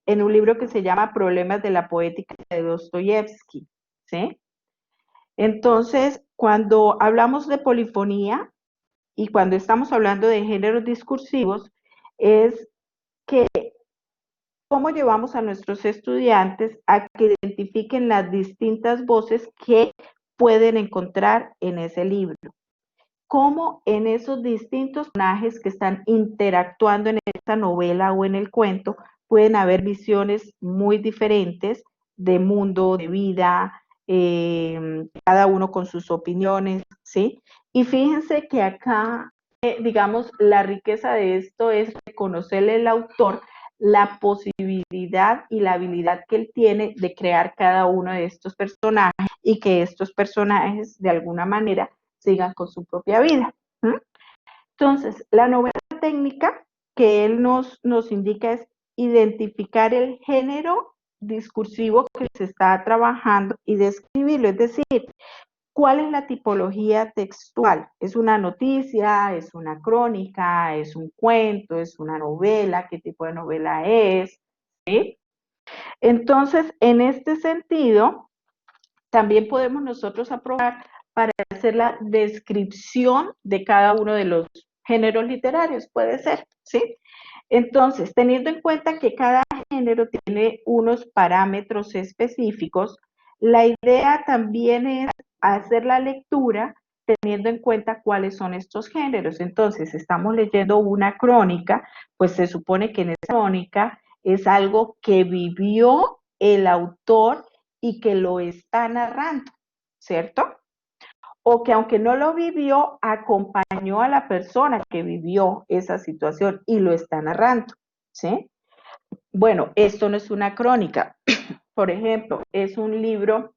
[SPEAKER 2] en un libro que se llama Problemas de la poética de Dostoyevsky, ¿sí? Entonces, cuando hablamos de polifonía y cuando estamos hablando de géneros discursivos, es que cómo llevamos a nuestros estudiantes a que identifiquen las distintas voces que pueden encontrar en ese libro. Cómo en esos distintos personajes que están interactuando en esta novela o en el cuento pueden haber visiones muy diferentes de mundo, de vida, cada uno con sus opiniones, ¿sí? Y fíjense que acá, digamos, la riqueza de esto es reconocerle al autor la posibilidad y la habilidad que él tiene de crear cada uno de estos personajes y que estos personajes de alguna manera sigan con su propia vida. ¿Mm? Entonces, la novela técnica que él nos indica es identificar el género discursivo que se está trabajando y describirlo, es decir, ¿cuál es la tipología textual? ¿Es una noticia? ¿Es una crónica? ¿Es un cuento? ¿Es una novela? ¿Qué tipo de novela es? ¿Sí? Entonces, en este sentido, también podemos nosotros aprobar para hacer la descripción de cada uno de los géneros literarios, puede ser, ¿sí? Entonces, teniendo en cuenta que cada género tiene unos parámetros específicos, la idea también es hacer la lectura teniendo en cuenta cuáles son estos géneros. Entonces, estamos leyendo una crónica, pues se supone que en esa crónica es algo que vivió el autor y que lo está narrando, ¿cierto? O que aunque no lo vivió, acompañó a la persona que vivió esa situación y lo está narrando, ¿sí? Bueno, esto no es una crónica, por ejemplo, es un libro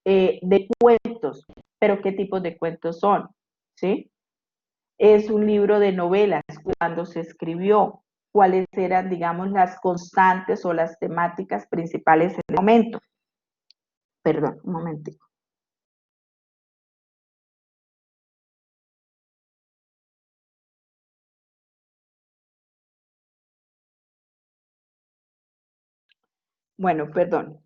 [SPEAKER 2] de cuentos, pero ¿qué tipos de cuentos son? ¿Sí? Es un libro de novelas, cuando se escribió, cuáles eran, digamos, las constantes o las temáticas principales en el momento. Perdón, un momentico. Bueno, perdón.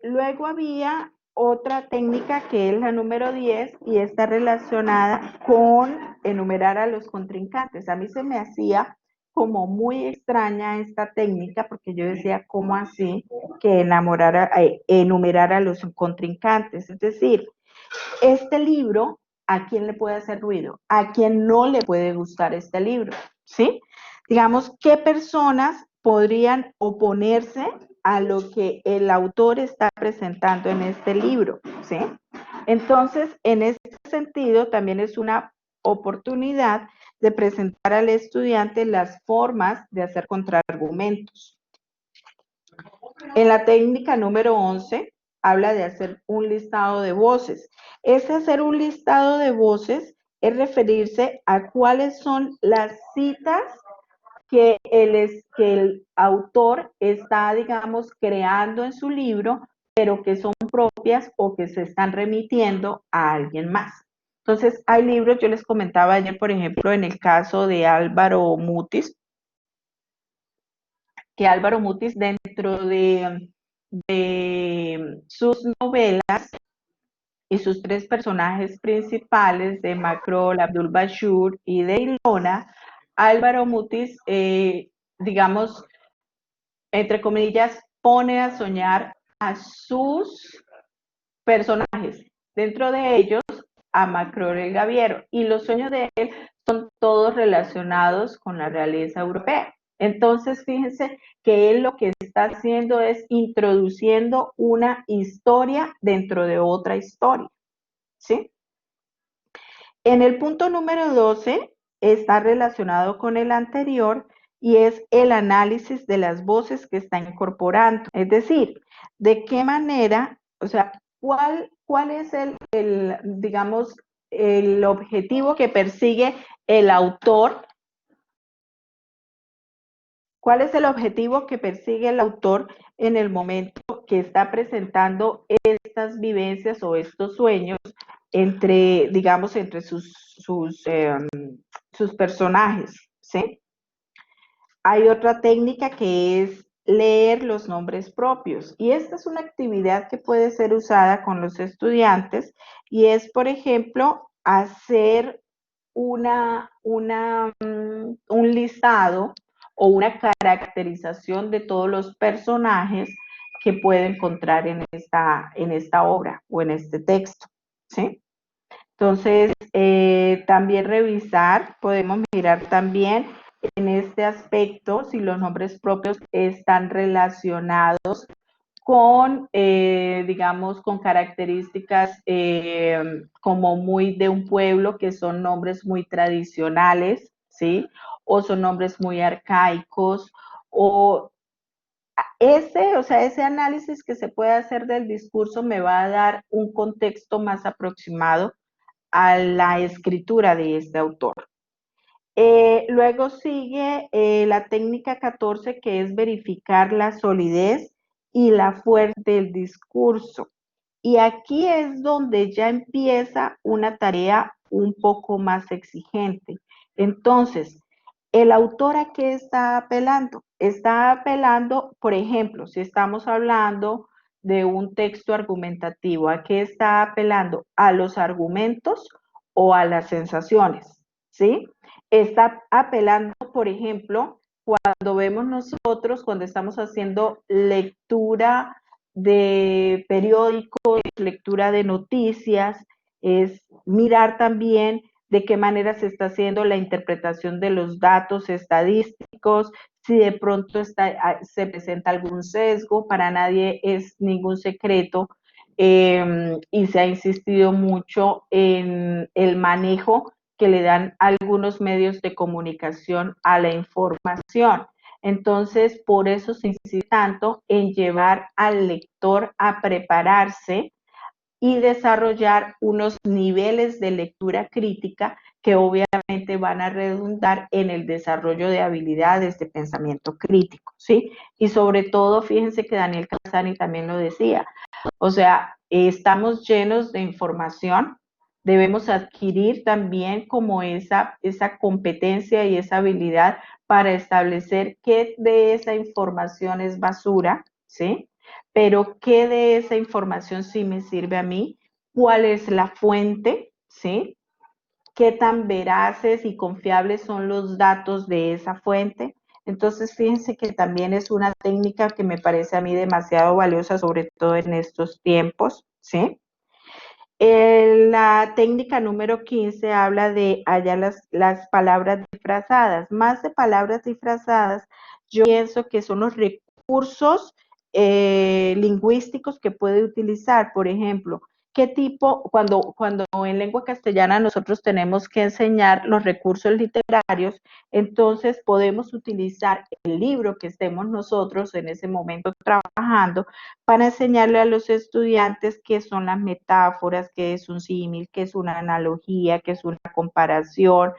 [SPEAKER 2] Luego había otra técnica que es la número 10 y está relacionada con enumerar a los contrincantes. A mí se me hacía como muy extraña esta técnica porque yo decía, ¿cómo así que enumerar a los contrincantes? Es decir, este libro, ¿a quién le puede hacer ruido? ¿A quién no le puede gustar este libro? ¿Sí? Digamos, ¿qué personas podrían oponerse a lo que el autor está presentando en este libro? ¿Sí? Entonces, en este sentido, también es una oportunidad de presentar al estudiante las formas de hacer contraargumentos. En la técnica número 11 habla de hacer un listado de voces. Ese hacer un listado de voces es referirse a cuáles son las citas que el autor está, digamos, creando en su libro, pero que son propias o que se están remitiendo a alguien más. Entonces, hay libros, yo les comentaba ayer, por ejemplo, en el caso de Álvaro Mutis, que Álvaro Mutis dentro de sus novelas y sus tres personajes principales de Macrol, Abdul Bashir y de Ilona, Álvaro Mutis, digamos, entre comillas, pone a soñar a sus personajes, dentro de ellos a Macrol el Gaviero, y los sueños de él son todos relacionados con la realeza europea. Entonces, fíjense que él lo que está haciendo es introduciendo una historia dentro de otra historia, ¿sí? En el punto número 12 está relacionado con el anterior y es el análisis de las voces que está incorporando. Es decir, de qué manera, o sea, cuál es digamos, el objetivo que persigue el autor. ¿Cuál es el objetivo que persigue el autor en el momento que está presentando estas vivencias o estos sueños entre, digamos, entre sus personajes? ¿Sí? Hay otra técnica que es leer los nombres propios, y esta es una actividad que puede ser usada con los estudiantes, y es, por ejemplo, hacer un listado o una caracterización de todos los personajes que puede encontrar en esta obra o en este texto, ¿sí? Entonces, también revisar, podemos mirar también en este aspecto si los nombres propios están relacionados con, digamos, con características como muy de un pueblo, que son nombres muy tradicionales, ¿sí? O son nombres muy arcaicos, o ese análisis que se puede hacer del discurso me va a dar un contexto más aproximado a la escritura de este autor. Luego sigue la técnica 14, que es verificar la solidez y la fuerza del discurso. Y aquí es donde ya empieza una tarea un poco más exigente. Entonces, ¿el autor a qué está apelando? Está apelando, por ejemplo, si estamos hablando de un texto argumentativo, ¿a qué está apelando? ¿A los argumentos o a las sensaciones? ¿Sí? Está apelando, por ejemplo, cuando vemos nosotros, cuando estamos haciendo lectura de periódicos, lectura de noticias, es mirar también de qué manera se está haciendo la interpretación de los datos estadísticos, si de pronto se presenta algún sesgo. Para nadie es ningún secreto, y se ha insistido mucho en el manejo que le dan algunos medios de comunicación a la información. Entonces, por eso se insiste tanto en llevar al lector a prepararse y desarrollar unos niveles de lectura crítica que obviamente van a redundar en el desarrollo de habilidades de pensamiento crítico, ¿sí? Y sobre todo, fíjense que Daniel Casani también lo decía, o sea, estamos llenos de información, debemos adquirir también como esa competencia y esa habilidad para establecer qué de esa información es basura, ¿sí? Pero qué de esa información sí me sirve a mí, cuál es la fuente, ¿sí? Qué tan veraces y confiables son los datos de esa fuente. Entonces, fíjense que también es una técnica que me parece a mí demasiado valiosa, sobre todo en estos tiempos, ¿sí? La técnica número 15 habla de hallar las palabras disfrazadas. Más de palabras disfrazadas, yo pienso que son los recursos lingüísticos que puede utilizar. Por ejemplo, ¿qué tipo, cuando en lengua castellana nosotros tenemos que enseñar los recursos literarios, entonces podemos utilizar el libro que estemos nosotros en ese momento trabajando para enseñarle a los estudiantes qué son las metáforas, qué es un símil, qué es una analogía, qué es una comparación,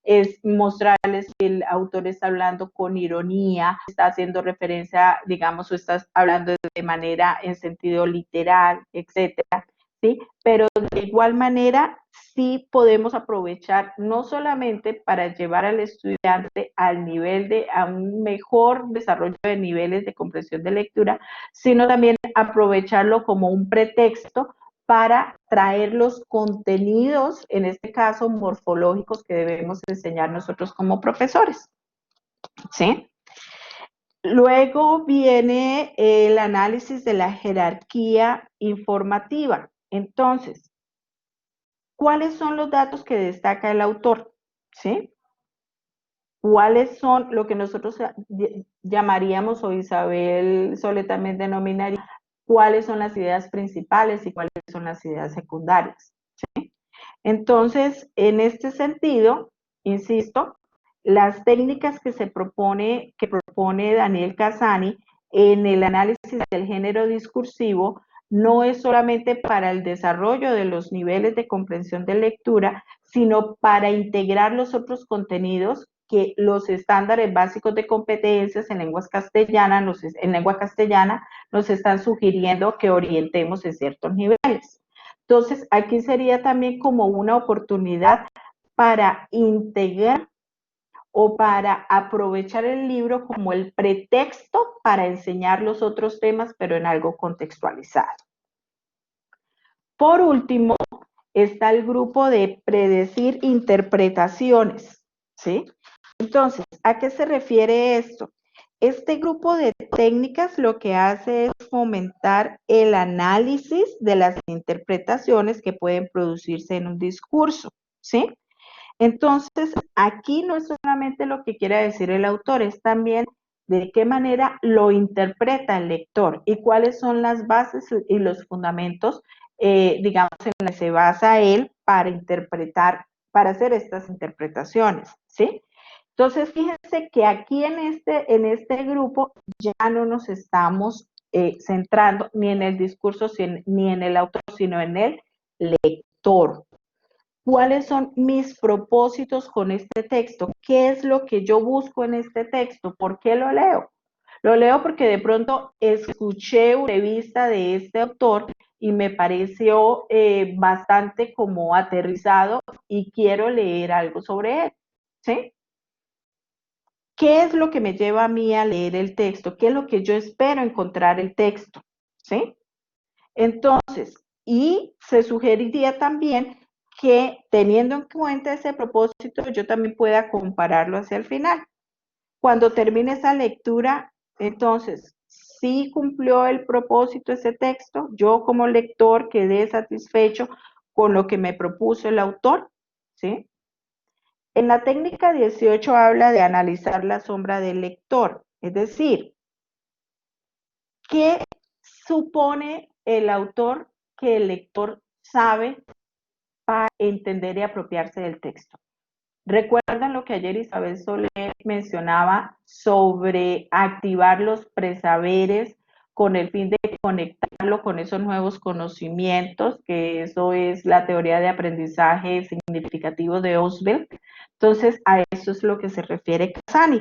[SPEAKER 2] es mostrarles que el autor está hablando con ironía, está haciendo referencia, digamos, o está hablando de manera en sentido literal, etcétera, ¿sí? Pero de igual manera sí podemos aprovechar no solamente para llevar al estudiante al nivel a un mejor desarrollo de niveles de comprensión de lectura, sino también aprovecharlo como un pretexto para traer los contenidos, en este caso morfológicos, que debemos enseñar nosotros como profesores, ¿sí? Luego viene el análisis de la jerarquía informativa. Entonces, ¿cuáles son los datos que destaca el autor? ¿Sí? ¿Cuáles son lo que nosotros llamaríamos, o Isabel Sole también denominaría, cuáles son las ideas principales y cuáles son las ideas secundarias? ¿Sí? Entonces, en este sentido, insisto, las técnicas que propone Daniel Casani en el análisis del género discursivo no es solamente para el desarrollo de los niveles de comprensión de lectura, sino para integrar los otros contenidos que los estándares básicos de competencias en lengua castellana nos están sugiriendo que orientemos en ciertos niveles. Entonces, aquí sería también como una oportunidad para integrar o para aprovechar el libro como el pretexto para enseñar los otros temas, pero en algo contextualizado. Por último, está el grupo de predecir interpretaciones, ¿sí? Entonces, ¿a qué se refiere esto? Este grupo de técnicas lo que hace es fomentar el análisis de las interpretaciones que pueden producirse en un discurso, ¿sí? Entonces, aquí no es solamente lo que quiere decir el autor, es también de qué manera lo interpreta el lector y cuáles son las bases y los fundamentos, digamos, en los que se basa él para interpretar, para hacer estas interpretaciones, ¿sí? Entonces, fíjense que aquí en este grupo ya no nos estamos centrando ni en el discurso ni en el autor, sino en el lector. ¿Cuáles son mis propósitos con este texto? ¿Qué es lo que yo busco en este texto? ¿Por qué lo leo? Lo leo porque de pronto escuché una revista de este autor y me pareció bastante como aterrizado y quiero leer algo sobre él, ¿sí? ¿Qué es lo que me lleva a mí a leer el texto? ¿Qué es lo que yo espero encontrar el texto? ¿Sí? Entonces, y se sugeriría también que teniendo en cuenta ese propósito, yo también pueda compararlo hacia el final. Cuando termine esa lectura, entonces, sí cumplió el propósito ese texto, yo como lector quedé satisfecho con lo que me propuso el autor, ¿sí? En la técnica 18 habla de analizar la sombra del lector, es decir, ¿qué supone el autor que el lector sabe para entender y apropiarse del texto? ¿Recuerdan lo que ayer Isabel Soler mencionaba sobre activar los presaberes con el fin de conectarlo con esos nuevos conocimientos, que eso es la teoría de aprendizaje significativo de Ausubel? Entonces, a eso es lo que se refiere Casani.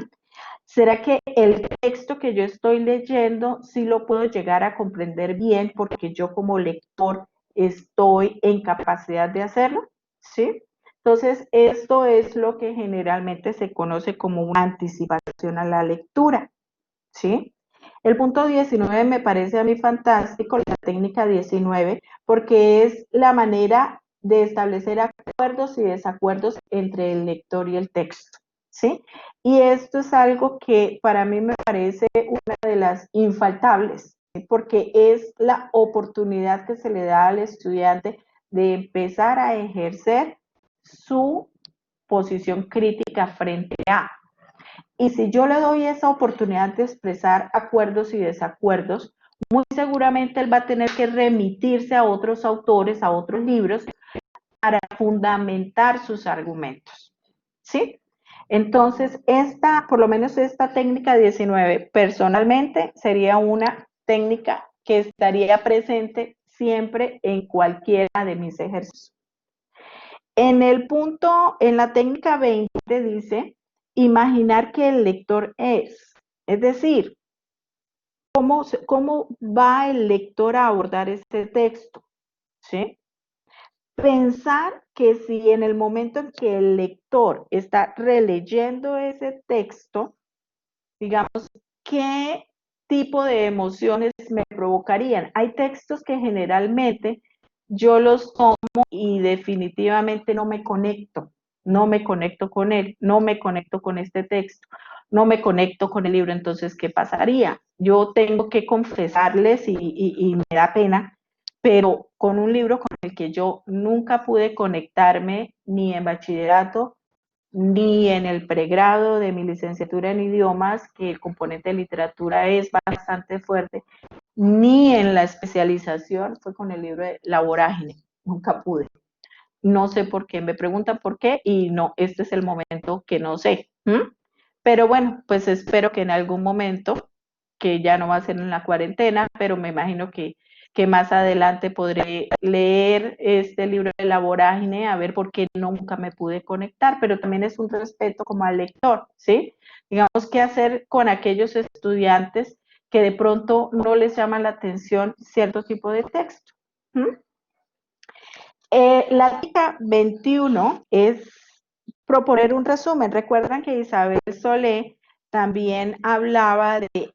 [SPEAKER 2] ¿Será que el texto que yo estoy leyendo sí lo puedo llegar a comprender bien porque yo como lector estoy en capacidad de hacerlo? ¿Sí? Entonces, esto es lo que generalmente se conoce como una anticipación a la lectura, ¿sí? El punto 19 me parece a mí fantástico, la técnica 19, porque es la manera de establecer acuerdos y desacuerdos entre el lector y el texto, ¿sí? Y esto es algo que para mí me parece una de las infaltables, ¿sí? Porque es la oportunidad que se le da al estudiante de empezar a ejercer su posición crítica frente a. Y si yo le doy esa oportunidad de expresar acuerdos y desacuerdos, muy seguramente él va a tener que remitirse a otros autores, a otros libros, para fundamentar sus argumentos, ¿sí? Entonces, por lo menos esta técnica 19, personalmente sería una técnica que estaría presente siempre en cualquiera de mis ejercicios. En la técnica 20 dice, imaginar que el lector es decir, ¿cómo va el lector a abordar este texto? ¿Sí? Pensar que si en el momento en que el lector está releyendo ese texto, digamos, ¿qué tipo de emociones me provocarían? Hay textos que generalmente yo los tomo y definitivamente no me conecto con él, no me conecto con este texto, no me conecto con el libro. Entonces, ¿qué pasaría? Yo tengo que confesarles y me da pena, pero con un libro con el que yo nunca pude conectarme ni en bachillerato, ni en el pregrado de mi licenciatura en idiomas, que el componente de literatura es bastante fuerte, ni en la especialización, fue con el libro de La Vorágine, nunca pude. No sé por qué, me preguntan por qué y no, este es el momento que no sé. Pero bueno, pues espero que en algún momento, que ya no va a ser en la cuarentena, pero me imagino que que más adelante podré leer este libro de La Vorágine, a ver por qué nunca me pude conectar, pero también es un respeto como al lector, ¿sí? Digamos, ¿qué hacer con aquellos estudiantes que de pronto no les llama la atención cierto tipo de texto? La técnica 21 es proponer un resumen. Recuerdan que Isabel Solé también hablaba de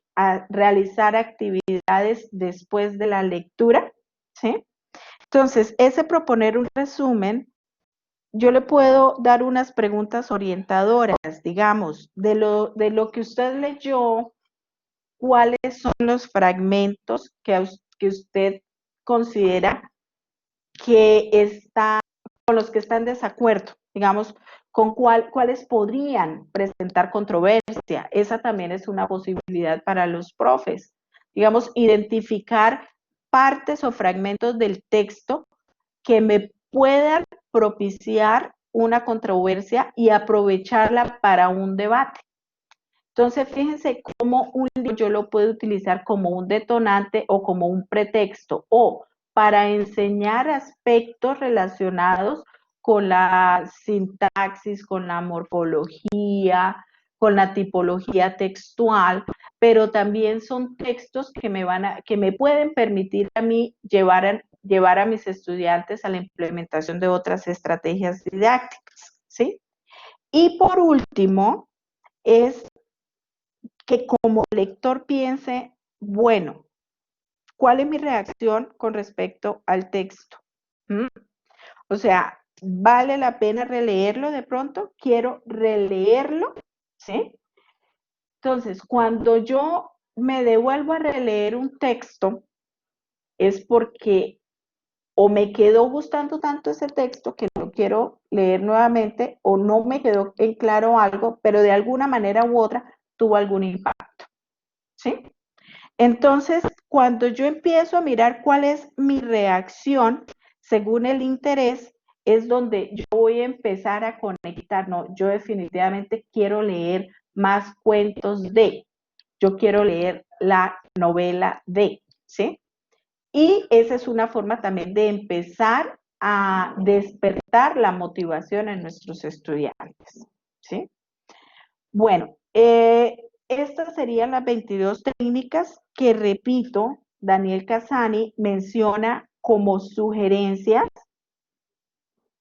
[SPEAKER 2] realizar actividades después de la lectura, ¿sí? Entonces, ese proponer un resumen, yo le puedo dar unas preguntas orientadoras, digamos, de lo que usted leyó, cuáles son los fragmentos que usted considera que con los que está en desacuerdo, digamos, con cuáles podrían presentar controversia. Esa también es una posibilidad para los profes. Digamos, identificar partes o fragmentos del texto que me puedan propiciar una controversia y aprovecharla para un debate. Entonces, fíjense cómo un libro yo lo puedo utilizar como un detonante o como un pretexto, o para enseñar aspectos relacionados con la sintaxis, con la morfología, con la tipología textual, pero también son textos que me pueden permitir a mí llevar a mis estudiantes a la implementación de otras estrategias didácticas, ¿sí? Y por último, es que como lector piense, bueno, ¿cuál es mi reacción con respecto al texto? O sea, ¿vale la pena releerlo de pronto? ¿Quiero releerlo? ¿Sí? Entonces, cuando yo me devuelvo a releer un texto, es porque o me quedó gustando tanto ese texto que lo quiero leer nuevamente, o no me quedó en claro algo, pero de alguna manera u otra tuvo algún impacto. ¿Sí? Entonces, cuando yo empiezo a mirar cuál es mi reacción según el interés, es donde yo voy a empezar a conectar. No, yo definitivamente quiero leer más cuentos yo quiero leer la novela ¿sí? Y esa es una forma también de empezar a despertar la motivación en nuestros estudiantes, ¿sí? Bueno, estas serían las 22 técnicas que, repito, Daniel Casani menciona como sugerencias.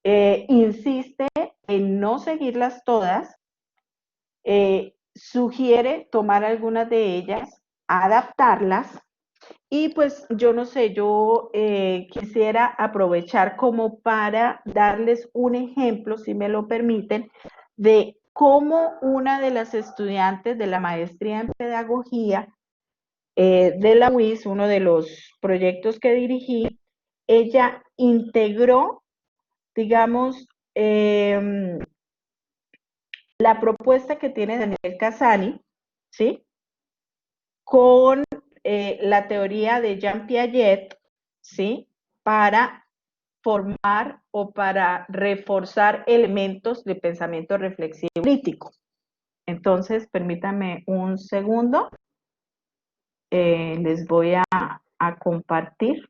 [SPEAKER 2] Insiste en no seguirlas todas, sugiere tomar algunas de ellas, adaptarlas, y pues yo no sé, yo quisiera aprovechar como para darles un ejemplo, si me lo permiten, de cómo una de las estudiantes de la maestría en pedagogía de la UIS, uno de los proyectos que dirigí, ella integró, digamos, la propuesta que tiene Daniel Casani, ¿sí? Con la teoría de Jean Piaget, ¿sí? Para formar o para reforzar elementos de pensamiento reflexivo crítico. Entonces, permítanme un segundo. Les voy a compartir.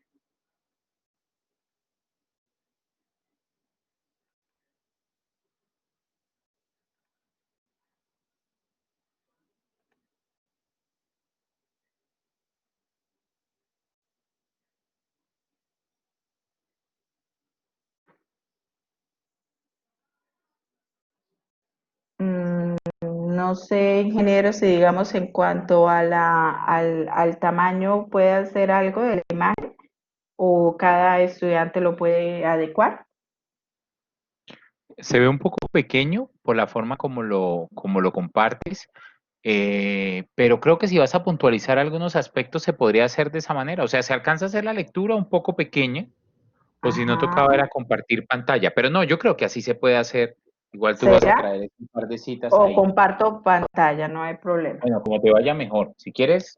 [SPEAKER 2] No sé, ingeniero, si digamos en cuanto a al tamaño puede hacer algo de la imagen o cada estudiante lo puede adecuar.
[SPEAKER 1] Se ve un poco pequeño por la forma como lo compartes, pero creo que si vas a puntualizar algunos aspectos se podría hacer de esa manera. O sea, se alcanza a hacer la lectura un poco pequeña, o si no
[SPEAKER 2] Ajá.
[SPEAKER 1] tocaba era compartir pantalla. Pero no, yo creo que así se puede hacer. Igual tú vas a
[SPEAKER 2] ¿Será?
[SPEAKER 1] traer un par de citas
[SPEAKER 2] O
[SPEAKER 1] ahí.
[SPEAKER 2] comparto pantalla, no hay problema.
[SPEAKER 1] Bueno, como te vaya mejor. Si quieres,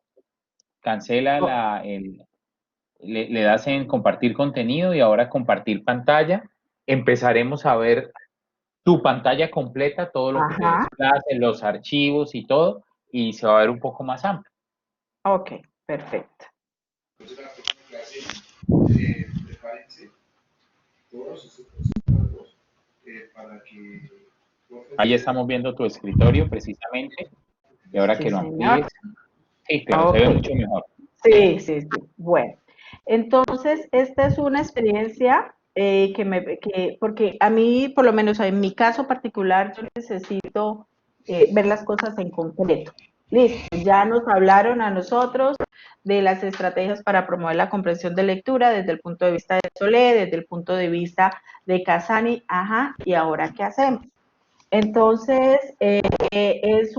[SPEAKER 1] cancela
[SPEAKER 2] Oh,
[SPEAKER 1] le das en compartir contenido y ahora compartir pantalla. Empezaremos a ver tu pantalla completa, todo lo que te
[SPEAKER 2] ajá.
[SPEAKER 1] desplace, los archivos y todo, y se va a ver un poco más amplio.
[SPEAKER 2] Ok, perfecto.
[SPEAKER 4] Prepárense todos esos cargos para que...
[SPEAKER 1] Ahí estamos viendo tu escritorio precisamente. Y ahora
[SPEAKER 2] Sí,
[SPEAKER 1] que lo
[SPEAKER 2] señor.
[SPEAKER 1] amplíes, sí, claro, se ve
[SPEAKER 2] Ok.
[SPEAKER 1] mucho mejor.
[SPEAKER 2] Sí, sí, sí. Bueno, entonces esta es una experiencia porque a mí, por lo menos en mi caso particular, yo necesito ver las cosas en concreto. Listo, ya nos hablaron a nosotros de las estrategias para promover la comprensión de lectura desde el punto de vista de Solé, desde el punto de vista de Casani, ajá, ¿y ahora qué hacemos? Entonces, es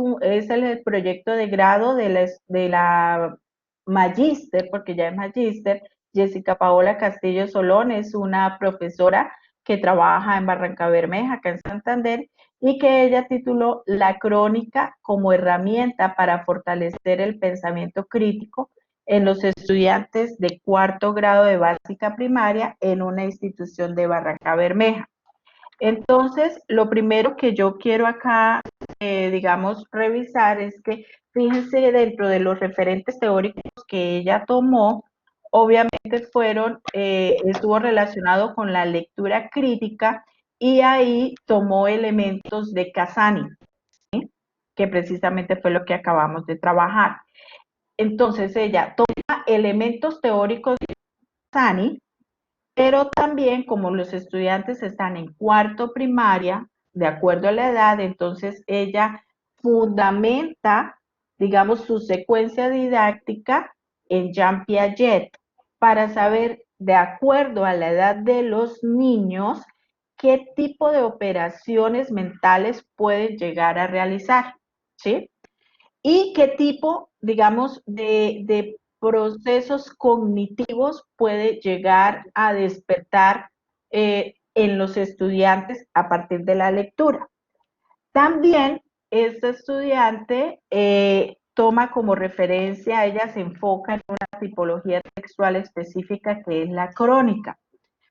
[SPEAKER 2] el proyecto de grado de la magíster, porque ya es magíster. Jessica Paola Castillo Solón es una profesora que trabaja en Barranca Bermeja, acá en Santander, y que ella tituló La crónica como herramienta para fortalecer el pensamiento crítico en los estudiantes de cuarto grado de básica primaria en una institución de Barranca Bermeja. Entonces, lo primero que yo quiero acá, digamos, revisar es que, fíjense, dentro de los referentes teóricos que ella tomó, obviamente estuvo relacionado con la lectura crítica y ahí tomó elementos de Casani, ¿sí? Que precisamente fue lo que acabamos de trabajar. Entonces, ella toma elementos teóricos de Casani, pero también como los estudiantes están en cuarto primaria, de acuerdo a la edad, entonces ella fundamenta, digamos, su secuencia didáctica en Jean Piaget para saber, de acuerdo a la edad de los niños, qué tipo de operaciones mentales pueden llegar a realizar, ¿sí? Y qué tipo, digamos, de procesos cognitivos puede llegar a despertar en los estudiantes a partir de la lectura. También este estudiante toma como referencia, ella se enfoca en una tipología textual específica que es la crónica.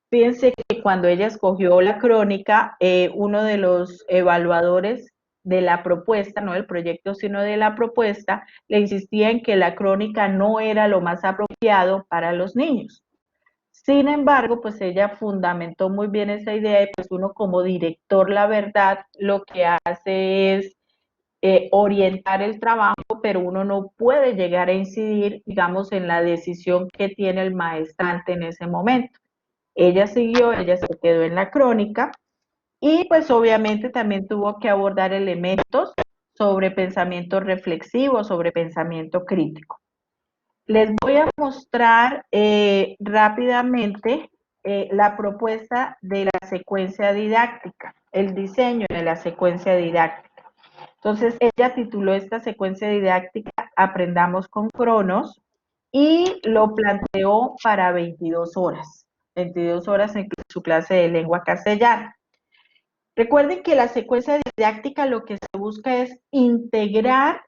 [SPEAKER 2] Fíjense que cuando ella escogió la crónica, uno de los evaluadores de la propuesta, no del proyecto, sino de la propuesta, le insistía en que la crónica no era lo más apropiado para los niños. Sin embargo, pues ella fundamentó muy bien esa idea y pues uno como director, la verdad, lo que hace es orientar el trabajo, pero uno no puede llegar a incidir, digamos, en la decisión que tiene el maestrante en ese momento. Ella siguió, ella se quedó en la crónica y pues obviamente también tuvo que abordar elementos sobre pensamiento reflexivo, sobre pensamiento crítico. Les voy a mostrar rápidamente la propuesta de la secuencia didáctica, el diseño de la secuencia didáctica. Entonces, ella tituló esta secuencia didáctica Aprendamos con Cronos y lo planteó para 22 horas. 22 horas en su clase de lengua castellana. Recuerden que la secuencia didáctica lo que se busca es integrar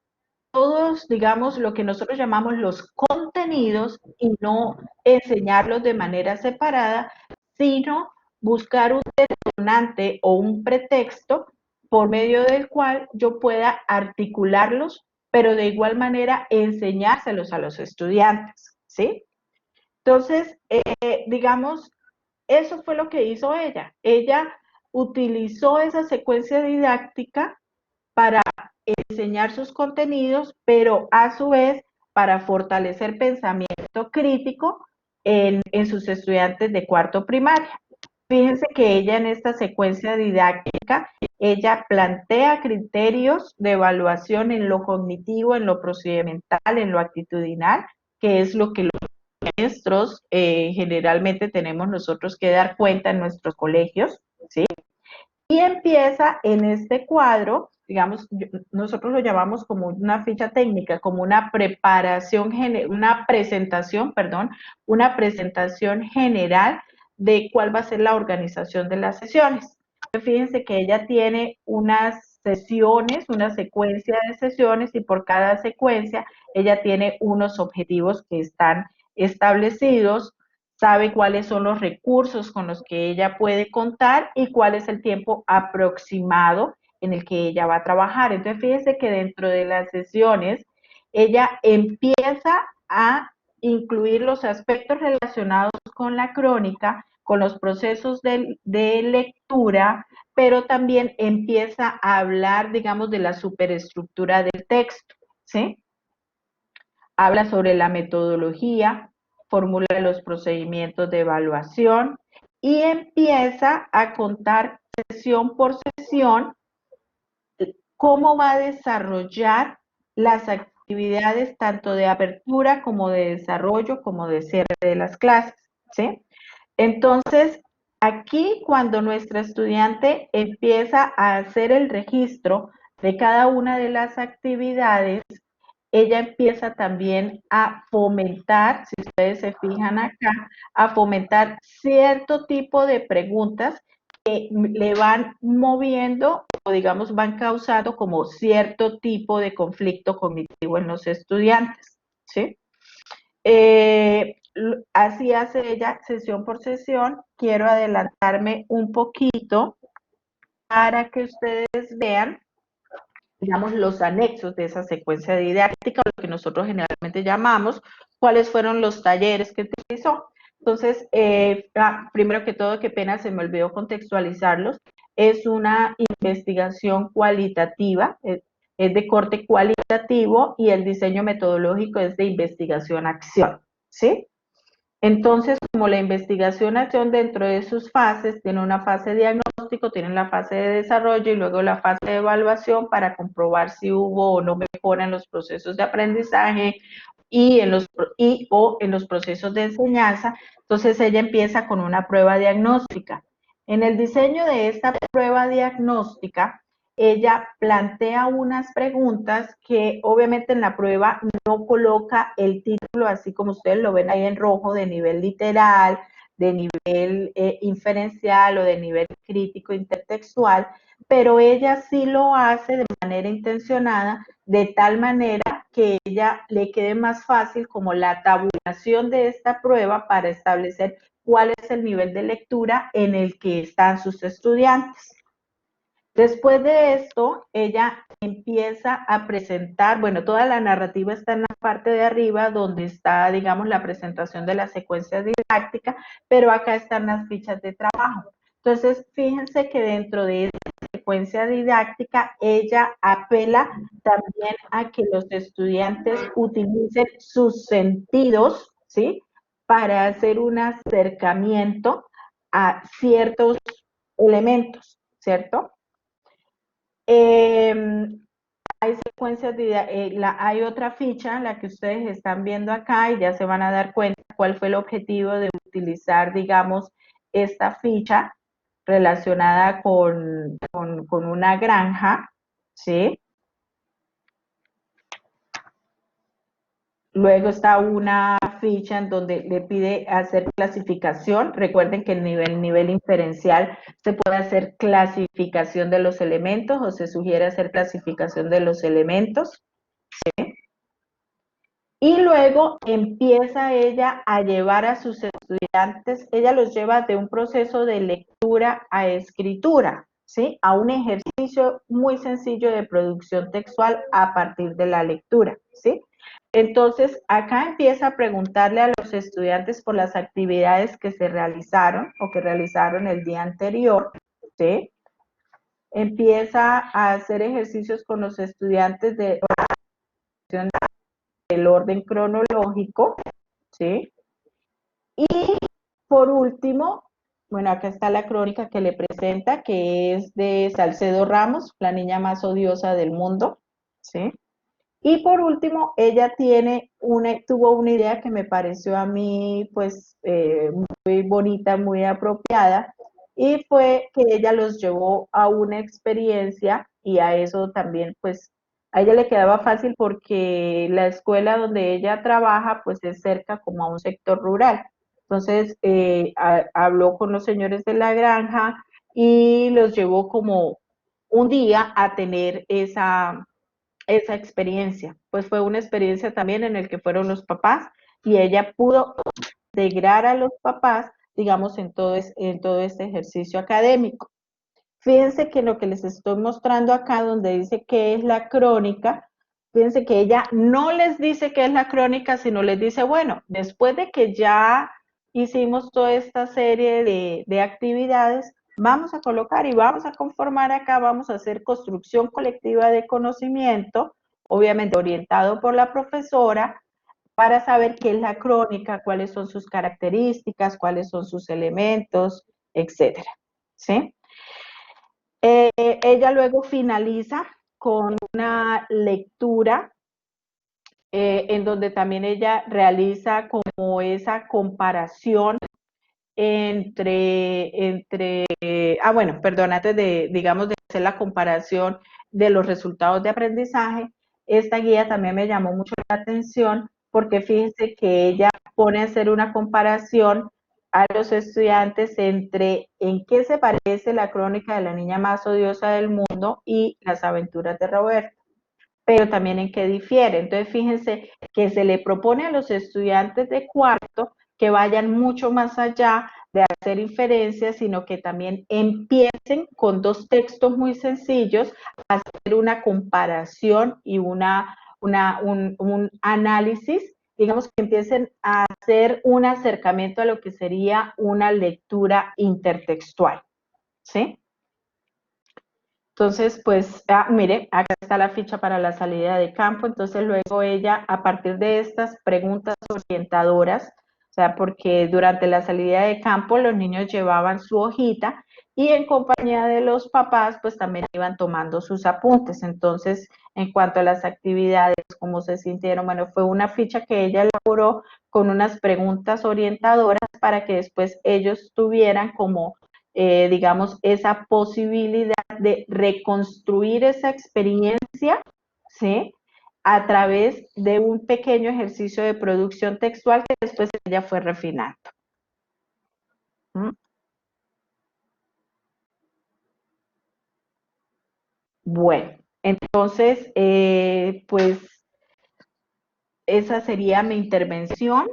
[SPEAKER 2] todos, digamos, lo que nosotros llamamos los contenidos y no enseñarlos de manera separada, sino buscar un detonante o un pretexto por medio del cual yo pueda articularlos, pero de igual manera enseñárselos a los estudiantes, ¿sí? Entonces, digamos, eso fue lo que hizo ella. Ella utilizó esa secuencia didáctica para enseñar sus contenidos, pero a su vez para fortalecer pensamiento crítico en sus estudiantes de cuarto primaria. Fíjense que ella en esta secuencia didáctica, ella plantea criterios de evaluación en lo cognitivo, en lo procedimental, en lo actitudinal, que es lo que los maestros generalmente tenemos nosotros que dar cuenta en nuestros colegios, ¿sí? Y empieza en este cuadro, digamos, nosotros lo llamamos como una ficha técnica, como una preparación, una presentación general de cuál va a ser la organización de las sesiones. Fíjense que ella tiene unas sesiones, una secuencia de sesiones y por cada secuencia ella tiene unos objetivos que están establecidos, sabe cuáles son los recursos con los que ella puede contar y cuál es el tiempo aproximado en el que ella va a trabajar. Entonces, fíjense que dentro de las sesiones, ella empieza a incluir los aspectos relacionados con la crónica, con los procesos de lectura, pero también empieza a hablar, digamos, de la superestructura del texto, ¿sí? Habla sobre la metodología, formula los procedimientos de evaluación y empieza a contar sesión por sesión cómo va a desarrollar las actividades tanto de apertura como de desarrollo como de cierre de las clases, ¿sí? Entonces, aquí cuando nuestra estudiante empieza a hacer el registro de cada una de las actividades, ella empieza también a fomentar, si ustedes se fijan acá, a fomentar cierto tipo de preguntas que le van moviendo o digamos van causando como cierto tipo de conflicto cognitivo en los estudiantes, ¿sí? Así hace ella sesión por sesión. Quiero adelantarme un poquito para que ustedes vean, digamos, los anexos de esa secuencia didáctica, lo que nosotros generalmente llamamos, cuáles fueron los talleres que utilizó. Entonces, primero que todo, qué pena, se me olvidó contextualizarlos, es una investigación cualitativa, es de corte cualitativo y el diseño metodológico es de investigación-acción, ¿sí? Entonces, como la investigación-acción dentro de sus fases tiene una fase de diagnóstico, tiene la fase de desarrollo y luego la fase de evaluación para comprobar si hubo o no mejora en los procesos de aprendizaje y o en los procesos de enseñanza. Entonces, ella empieza con una prueba diagnóstica. En el diseño de esta prueba diagnóstica, ella plantea unas preguntas que obviamente en la prueba no coloca el título, así como ustedes lo ven ahí en rojo, de nivel literal, de nivel inferencial o de nivel crítico intertextual, pero ella sí lo hace de manera intencionada, de tal manera que ella le quede más fácil como la tabulación de esta prueba para establecer cuál es el nivel de lectura en el que están sus estudiantes. Después de esto, ella empieza a presentar, bueno, toda la narrativa está en la parte de arriba donde está, digamos, la presentación de la secuencia didáctica, pero acá están las fichas de trabajo. Entonces, fíjense que dentro de esta secuencia didáctica, ella apela también a que los estudiantes utilicen sus sentidos, ¿sí? Para hacer un acercamiento a ciertos elementos, ¿cierto? Hay secuencias hay otra ficha, la que ustedes están viendo acá, y ya se van a dar cuenta cuál fue el objetivo de utilizar, digamos, esta ficha relacionada con una granja, ¿sí? Luego está una ficha en donde le pide hacer clasificación. Recuerden que el nivel inferencial se puede hacer clasificación de los elementos o se sugiere hacer clasificación de los elementos, ¿sí? Y luego empieza ella a llevar a sus estudiantes, ella los lleva de un proceso de lectura a escritura, ¿sí? A un ejercicio muy sencillo de producción textual a partir de la lectura, ¿sí? Entonces, acá empieza a preguntarle a los estudiantes por las actividades que se realizaron o que realizaron el día anterior, ¿sí? Empieza a hacer ejercicios con los estudiantes de del orden cronológico, ¿sí? Y por último, bueno, acá está la crónica que le presenta, que es de Salcedo Ramos, la niña más odiosa del mundo, ¿sí? Y por último, ella tuvo una idea que me pareció a mí, pues, muy bonita, muy apropiada, y fue que ella los llevó a una experiencia, y a eso también, pues, a ella le quedaba fácil porque la escuela donde ella trabaja, pues, es cerca como a un sector rural. Entonces, habló con los señores de la granja y los llevó como un día a tener esa experiencia. Pues fue una experiencia también en el que fueron los papás y ella pudo integrar a los papás, digamos, en todo este ejercicio académico. Fíjense que lo que les estoy mostrando acá, donde dice qué es la crónica, fíjense que ella no les dice qué es la crónica, sino les dice, bueno, después de que ya hicimos toda esta serie de actividades, vamos a colocar y vamos a conformar acá, vamos a hacer construcción colectiva de conocimiento, obviamente orientado por la profesora, para saber qué es la crónica, cuáles son sus características, cuáles son sus elementos, etcétera. ¿Sí? Ella luego finaliza con una lectura en donde también ella realiza como esa comparación bueno, perdón, antes de, digamos, de hacer la comparación de los resultados de aprendizaje, esta guía también me llamó mucho la atención porque fíjense que ella pone a hacer una comparación a los estudiantes entre en qué se parece la crónica de la niña más odiosa del mundo y las aventuras de Roberto, pero también en qué difiere. Entonces, fíjense que se le propone a los estudiantes de cuarto que vayan mucho más allá de hacer inferencias, sino que también empiecen con dos textos muy sencillos a hacer una comparación y un análisis, digamos que empiecen a hacer un acercamiento a lo que sería una lectura intertextual, ¿sí? Entonces, pues, mire, acá está la ficha para la salida de campo. Entonces, luego ella, a partir de estas preguntas orientadoras, o sea, porque durante la salida de campo los niños llevaban su hojita y en compañía de los papás, pues también iban tomando sus apuntes. Entonces, en cuanto a las actividades, cómo se sintieron, bueno, fue una ficha que ella elaboró con unas preguntas orientadoras para que después ellos tuvieran como digamos, esa posibilidad de reconstruir esa experiencia, ¿sí? A través de un pequeño ejercicio de producción textual que después ella fue refinando. ¿Mm? Bueno, entonces, pues esa sería mi intervención.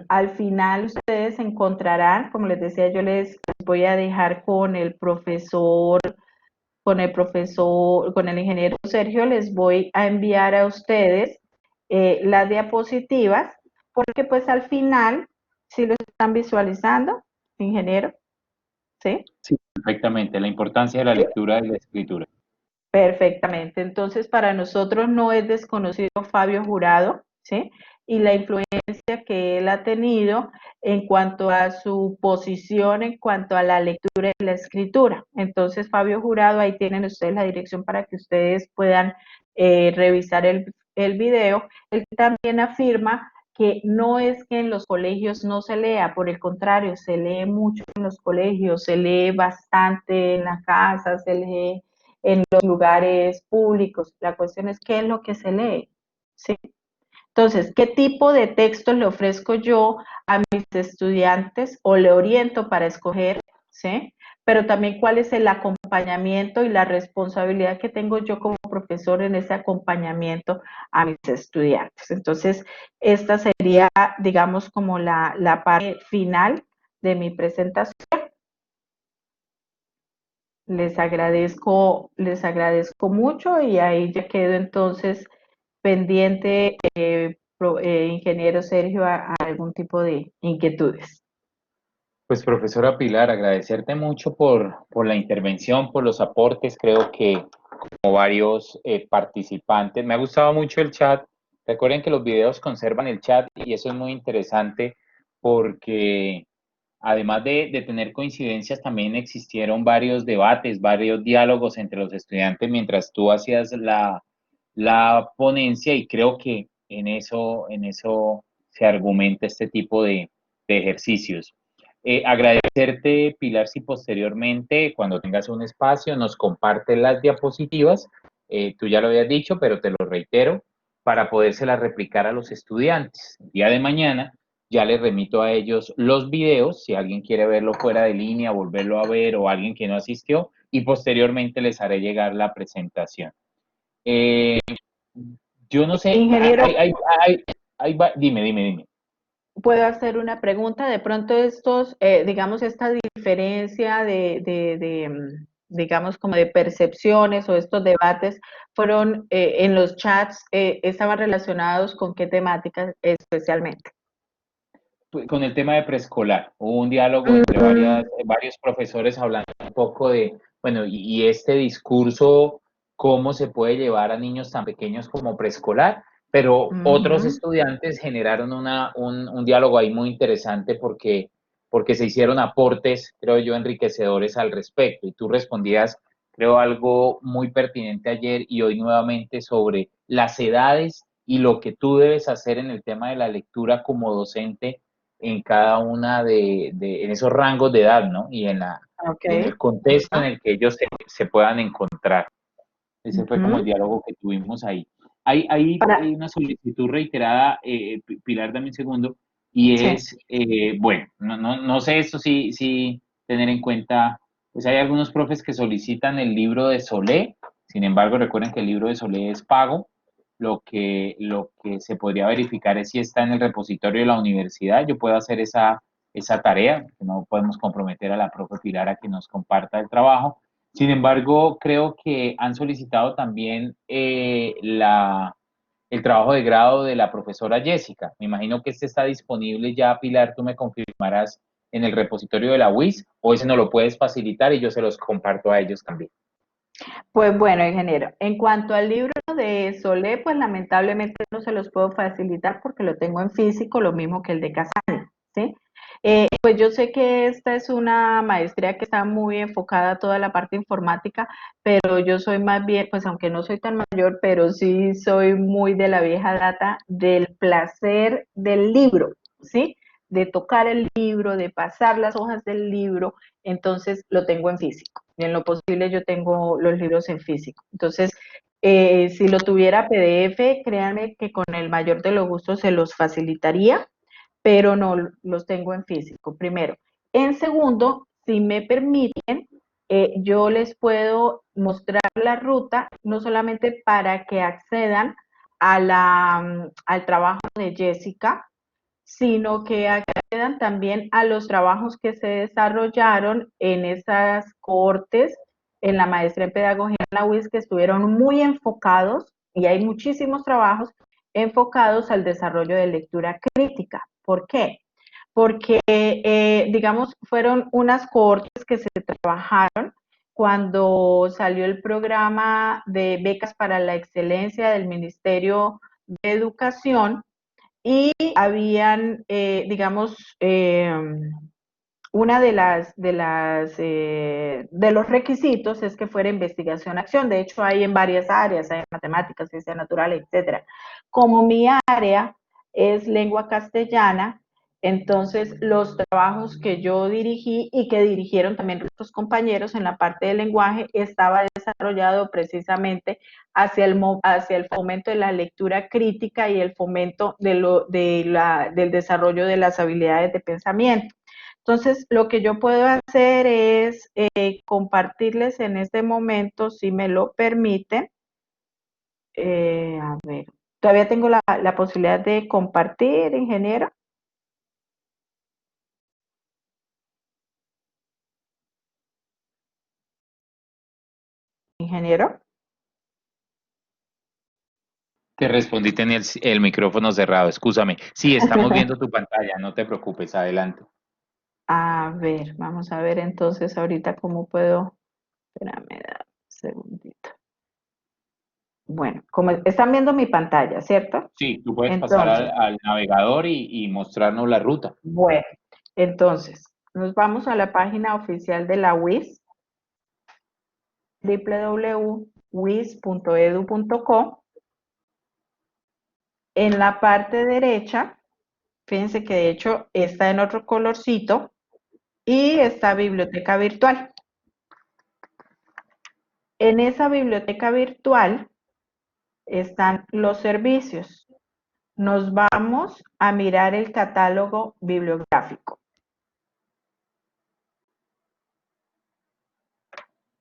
[SPEAKER 2] Al final ustedes encontrarán, como les decía, yo les voy a dejar con el profesor, con el ingeniero Sergio, les voy a enviar a ustedes las diapositivas, porque pues al final, si lo están visualizando, ingeniero, ¿sí?
[SPEAKER 1] Sí, perfectamente. La importancia de la lectura y la escritura.
[SPEAKER 2] Perfectamente. Entonces, para nosotros no es desconocido Fabio Jurado, ¿sí? Y la influencia que él ha tenido en cuanto a su posición, en cuanto a la lectura y la escritura. Entonces, Fabio Jurado, ahí tienen ustedes la dirección para que ustedes puedan revisar el video. Él también afirma que no es que en los colegios no se lea, por el contrario, se lee mucho en los colegios, se lee bastante en la casa, se lee en los lugares públicos. La cuestión es qué es lo que se lee, ¿sí? Entonces, ¿qué tipo de textos le ofrezco yo a mis estudiantes o le oriento para escoger, ¿sí? Pero también cuál es el acompañamiento y la responsabilidad que tengo yo como profesor en ese acompañamiento a mis estudiantes. Entonces, esta sería, digamos, como la parte final de mi presentación. Les agradezco mucho y ahí ya quedo entonces pendiente, ingeniero Sergio, a algún tipo de inquietudes.
[SPEAKER 1] Pues profesora Pilar, agradecerte mucho por la intervención, por los aportes. Creo que como varios participantes, me ha gustado mucho el chat. Recuerden que los videos conservan el chat y eso es muy interesante porque además de tener coincidencias, también existieron varios debates, varios diálogos entre los estudiantes mientras tú hacías la ponencia y creo que en eso se argumenta este tipo de ejercicios. Agradecerte, Pilar, si posteriormente, cuando tengas un espacio, nos compartes las diapositivas. Tú ya lo habías dicho, pero te lo reitero, para podérselas replicar a los estudiantes. El día de mañana ya les remito a ellos los videos, si alguien quiere verlo fuera de línea, volverlo a ver o alguien que no asistió, y posteriormente les haré llegar la presentación. Yo no sé,
[SPEAKER 2] Ingeniero,
[SPEAKER 1] dime.
[SPEAKER 2] ¿puedo hacer una pregunta? De pronto estos, digamos, esta diferencia digamos, como de percepciones o estos debates fueron en los chats, estaban relacionados con qué temáticas especialmente?
[SPEAKER 1] Pues, con el tema de preescolar. Hubo un diálogo entre
[SPEAKER 2] Mm,
[SPEAKER 1] varios profesores hablando un poco de, bueno, y este discurso, cómo se puede llevar a niños tan pequeños como preescolar, pero otros
[SPEAKER 2] ujú.
[SPEAKER 1] estudiantes generaron un diálogo ahí muy interesante porque se hicieron aportes, creo yo, enriquecedores al respecto. Y tú respondías, creo, algo muy pertinente ayer y hoy nuevamente sobre las edades y lo que tú debes hacer en el tema de la lectura como docente en cada una en esos rangos de edad, ¿no?
[SPEAKER 2] Ok.
[SPEAKER 1] Y en el contexto en
[SPEAKER 2] Ajá.
[SPEAKER 1] el que ellos se puedan encontrar. Ese fue como el
[SPEAKER 2] Ujú.
[SPEAKER 1] diálogo que tuvimos ahí. Hay
[SPEAKER 2] Para,
[SPEAKER 1] una solicitud reiterada, Pilar, dame un segundo, y
[SPEAKER 2] sí.
[SPEAKER 1] es, bueno, no sé esto sí tener en cuenta, pues hay algunos profes que solicitan el libro de Solé, sin embargo, recuerden que el libro de Solé es pago, lo que se podría verificar es si está en el repositorio de la universidad, yo puedo hacer esa tarea, que no podemos comprometer a la profe Pilar a que nos comparta el trabajo. Sin embargo, creo que han solicitado también el trabajo de grado de la profesora Jessica. Me imagino que este está disponible ya, Pilar, tú me confirmarás en el repositorio de la UIS, o ese no lo puedes facilitar y yo se los comparto a ellos también.
[SPEAKER 2] Pues bueno, ingeniero, en cuanto al libro de Solé, pues lamentablemente no se los puedo facilitar porque lo tengo en físico, lo mismo que el de Casani, ¿sí? Pues yo sé que esta es una maestría que está muy enfocada a toda la parte informática, pero yo soy más bien, pues aunque no soy tan mayor, pero sí soy muy de la vieja data del placer del libro, ¿sí? De tocar el libro, de pasar las hojas del libro, entonces lo tengo en físico. Y en lo posible yo tengo los libros en físico. Entonces, si lo tuviera PDF, créanme que con el mayor de los gustos se los facilitaría, pero no los tengo en físico, primero. En segundo, si me permiten, yo les puedo mostrar la ruta, no solamente para que accedan al trabajo de Jessica, sino que accedan también a los trabajos que se desarrollaron en esas cortes, en la maestría en pedagogía en la UIS, que estuvieron muy enfocados, y hay muchísimos trabajos enfocados al desarrollo de lectura crítica. ¿Por qué? Porque, digamos, fueron unas cortes que se trabajaron cuando salió el programa de becas para la excelencia del Ministerio de Educación, y habían, digamos, una de los requisitos es que fuera investigación-acción. De hecho, hay en varias áreas, hay en matemáticas, ciencias naturales, etcétera. Como mi área es lengua castellana, entonces los trabajos que yo dirigí y que dirigieron también otros compañeros en la parte del lenguaje estaba desarrollado precisamente hacia el fomento de la lectura crítica y el fomento del desarrollo de las habilidades de pensamiento. Entonces, lo que yo puedo hacer es compartirles en este momento, si me lo permiten. A ver, todavía tengo la posibilidad de compartir, ingeniero. Ingeniero.
[SPEAKER 1] Te respondí, tenía el micrófono cerrado, excúsame. Sí, estamos viendo tu pantalla, no te preocupes, adelante.
[SPEAKER 2] A ver, vamos a ver entonces ahorita cómo puedo. Espérame, da un segundito. Bueno, como están viendo mi pantalla, ¿cierto?
[SPEAKER 1] Sí, tú puedes pasar
[SPEAKER 2] Entonces,
[SPEAKER 1] al navegador y mostrarnos la ruta.
[SPEAKER 2] bueno, entonces, nos vamos a la página oficial de la UIS, www.wis.edu.co. En la parte derecha, fíjense que de hecho está en otro colorcito y está biblioteca virtual. En esa biblioteca virtual están los servicios. Nos vamos a mirar el catálogo bibliográfico.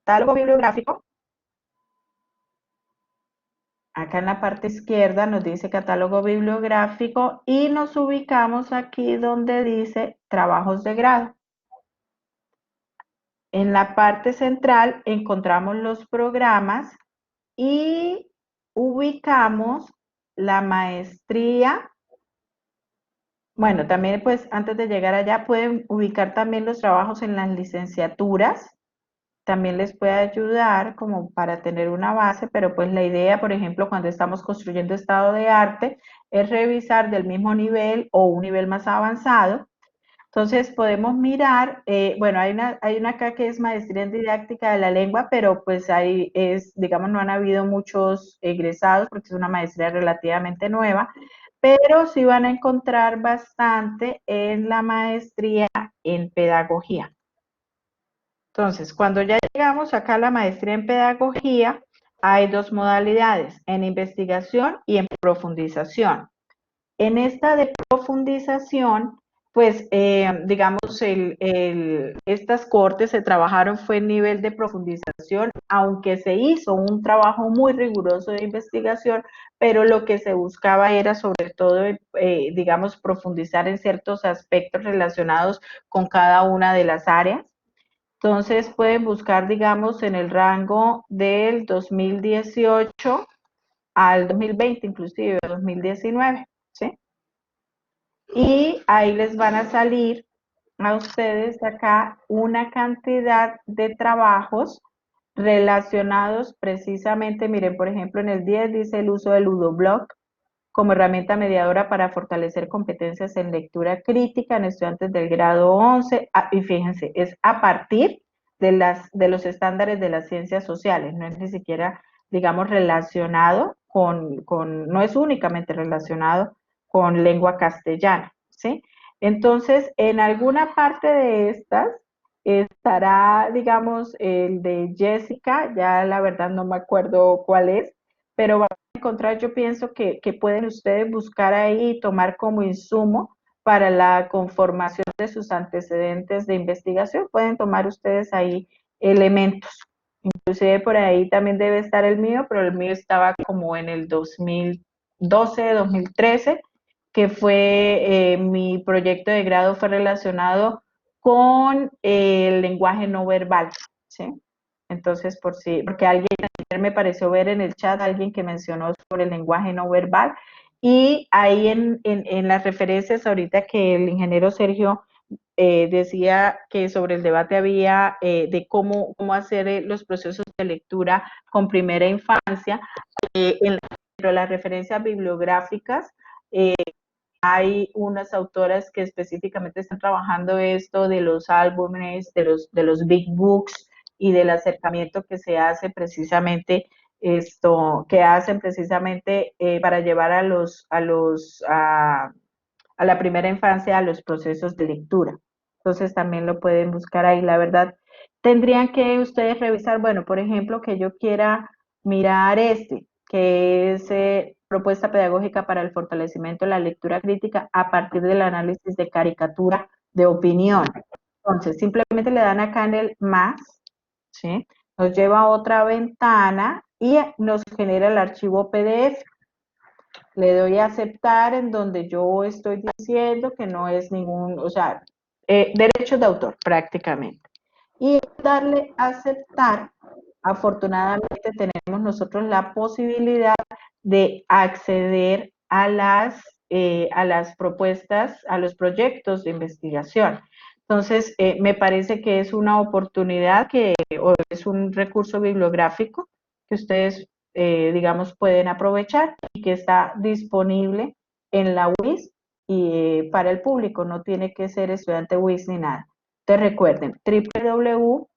[SPEAKER 2] Catálogo bibliográfico. Acá en la parte izquierda nos dice catálogo bibliográfico y nos ubicamos aquí donde dice trabajos de grado. En la parte central encontramos los programas y ubicamos la maestría. Bueno, también pues antes de llegar allá pueden ubicar también los trabajos en las licenciaturas. También les puede ayudar como para tener una base, pero pues la idea, por ejemplo, cuando estamos construyendo estado de arte, es revisar del mismo nivel o un nivel más avanzado. Entonces podemos mirar, bueno, hay una acá que es maestría en didáctica de la lengua, pero pues ahí es, digamos, no han habido muchos egresados porque es una maestría relativamente nueva, pero sí van a encontrar bastante en la maestría en pedagogía. Entonces, cuando ya llegamos acá a la maestría en pedagogía, hay dos modalidades, en investigación y en profundización. En esta de profundización, pues digamos, estas cortes se trabajaron fue en nivel de profundización, aunque se hizo un trabajo muy riguroso de investigación, pero lo que se buscaba era sobre todo, digamos, profundizar en ciertos aspectos relacionados con cada una de las áreas. Entonces pueden buscar, digamos, en el rango del 2018 al 2020, inclusive 2019, ¿sí? Y ahí les van a salir a ustedes acá una cantidad de trabajos relacionados precisamente, miren, por ejemplo, en el 10 dice el uso del Ludoblock como herramienta mediadora para fortalecer competencias en lectura crítica en estudiantes del grado 11, y fíjense, es a partir de los estándares de las ciencias sociales, no es ni siquiera, digamos, relacionado no es únicamente relacionado con lengua castellana, ¿sí? Entonces, en alguna parte de estas estará, digamos, el de Jessica, ya la verdad no me acuerdo cuál es, pero va a encontrar, yo pienso que pueden ustedes buscar ahí y tomar como insumo para la conformación de sus antecedentes de investigación, pueden tomar ustedes ahí elementos. Inclusive por ahí también debe estar el mío, pero el mío estaba como en el 2012, 2013, que fue mi proyecto de grado fue relacionado con el lenguaje no verbal, ¿sí? Entonces, porque alguien me pareció ver en el chat alguien que mencionó sobre el lenguaje no verbal y ahí en las referencias ahorita que el ingeniero Sergio decía que sobre el debate había de cómo hacer los procesos de lectura con primera infancia, dentro de las referencias bibliográficas hay unas autoras que específicamente están trabajando esto de los álbumes, de los big books y del acercamiento que se hace precisamente que hacen precisamente para llevar a la primera infancia a los procesos de lectura. Entonces también lo pueden buscar ahí. La verdad, tendrían que ustedes revisar, bueno, por ejemplo, que yo quiera mirar que es propuesta pedagógica para el fortalecimiento de la lectura crítica a partir del análisis de caricatura de opinión. Entonces, simplemente le dan acá en el más, ¿sí? Nos lleva a otra ventana y nos genera el archivo PDF. Le doy a aceptar en donde yo estoy diciendo que no es ningún, o sea, derechos de autor prácticamente. Y darle a aceptar, afortunadamente tenemos nosotros la posibilidad de acceder a las propuestas, a los proyectos de investigación. Entonces, me parece que es una oportunidad o es un recurso bibliográfico que ustedes, digamos, pueden aprovechar y que está disponible en la WIS y para el público, no tiene que ser estudiante WIS ni nada. Entonces recuerden, www.wis.edu.co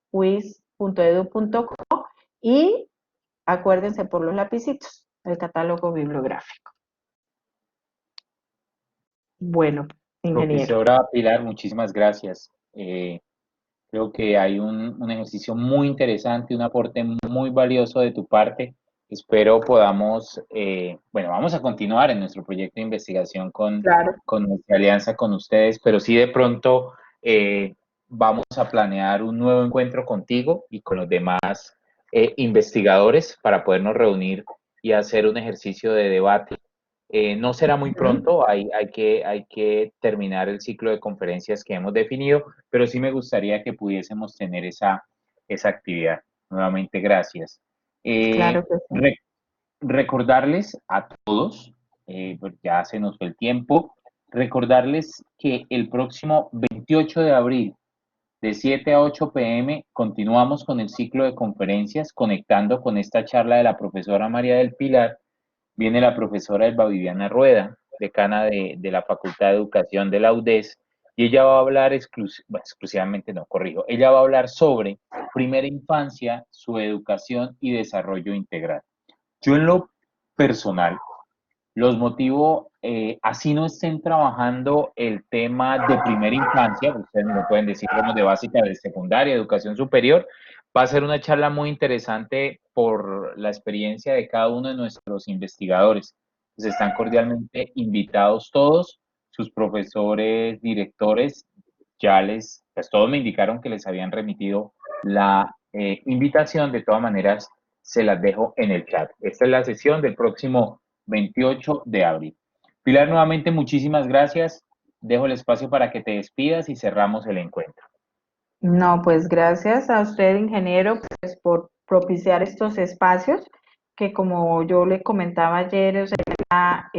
[SPEAKER 2] y acuérdense por los lapicitos, el catálogo bibliográfico. Bueno, ingeniero.
[SPEAKER 1] Profesora Pilar, muchísimas gracias. Creo que hay un ejercicio muy interesante, un aporte muy valioso de tu parte. Espero podamos, bueno, vamos a continuar en nuestro proyecto de investigación
[SPEAKER 2] Claro.
[SPEAKER 1] con nuestra alianza con ustedes, pero sí de pronto vamos a planear un nuevo encuentro contigo y con los demás investigadores para podernos reunir y hacer un ejercicio de debate No será muy pronto, hay que terminar el ciclo de conferencias que hemos definido, pero sí me gustaría que pudiésemos tener esa actividad. Nuevamente, gracias.
[SPEAKER 2] Claro que sí.
[SPEAKER 1] Recordarles a todos, pues ya se nos fue el tiempo, recordarles que el próximo 28 de abril, de 7 a 8 p.m., continuamos con el ciclo de conferencias, conectando con esta charla de la profesora María del Pilar. Viene la profesora Elba Viviana Rueda, decana de la Facultad de Educación de la UDES, y ella va a hablar exclusivamente, no, corrijo, ella va a hablar sobre primera infancia, su educación y desarrollo integral. Yo en lo personal los motivo, así no estén trabajando el tema de primera infancia, ustedes me lo pueden decir como de básica, de secundaria, educación superior, va a ser una charla muy interesante por la experiencia de cada uno de nuestros investigadores. Pues están cordialmente invitados todos, sus profesores, directores, pues todos me indicaron que les habían remitido la invitación, de todas maneras se las dejo en el chat. Esta es la sesión del próximo 28 de abril. Pilar, nuevamente muchísimas gracias. Dejo el espacio para que te despidas y cerramos el encuentro.
[SPEAKER 2] No, pues gracias a usted, ingeniero, pues por propiciar estos espacios que, como yo le comentaba ayer, o sea,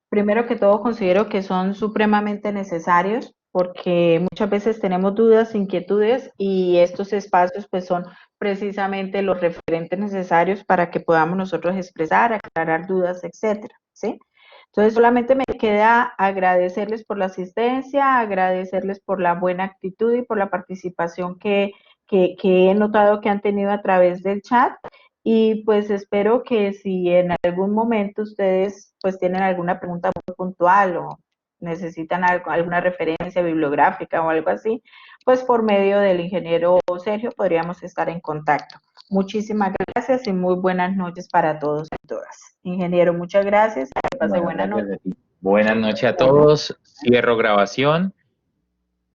[SPEAKER 2] primero que todo considero que son supremamente necesarios porque muchas veces tenemos dudas, inquietudes, y estos espacios pues son precisamente los referentes necesarios para que podamos nosotros expresar, aclarar dudas, etcétera, ¿sí? Entonces solamente me queda agradecerles por la asistencia, agradecerles por la buena actitud y por la participación que he notado que han tenido a través del chat. Y pues espero que si en algún momento ustedes pues tienen alguna pregunta muy puntual o necesitan alguna referencia bibliográfica o algo así, pues por medio del ingeniero Sergio podríamos estar en contacto. Muchísimas gracias y muy buenas noches para todos y todas. Ingeniero, muchas gracias. Que pase
[SPEAKER 1] Bueno,
[SPEAKER 2] buena
[SPEAKER 1] gracias
[SPEAKER 2] noche.
[SPEAKER 1] a ti. Buenas noches a todos. Cierro grabación.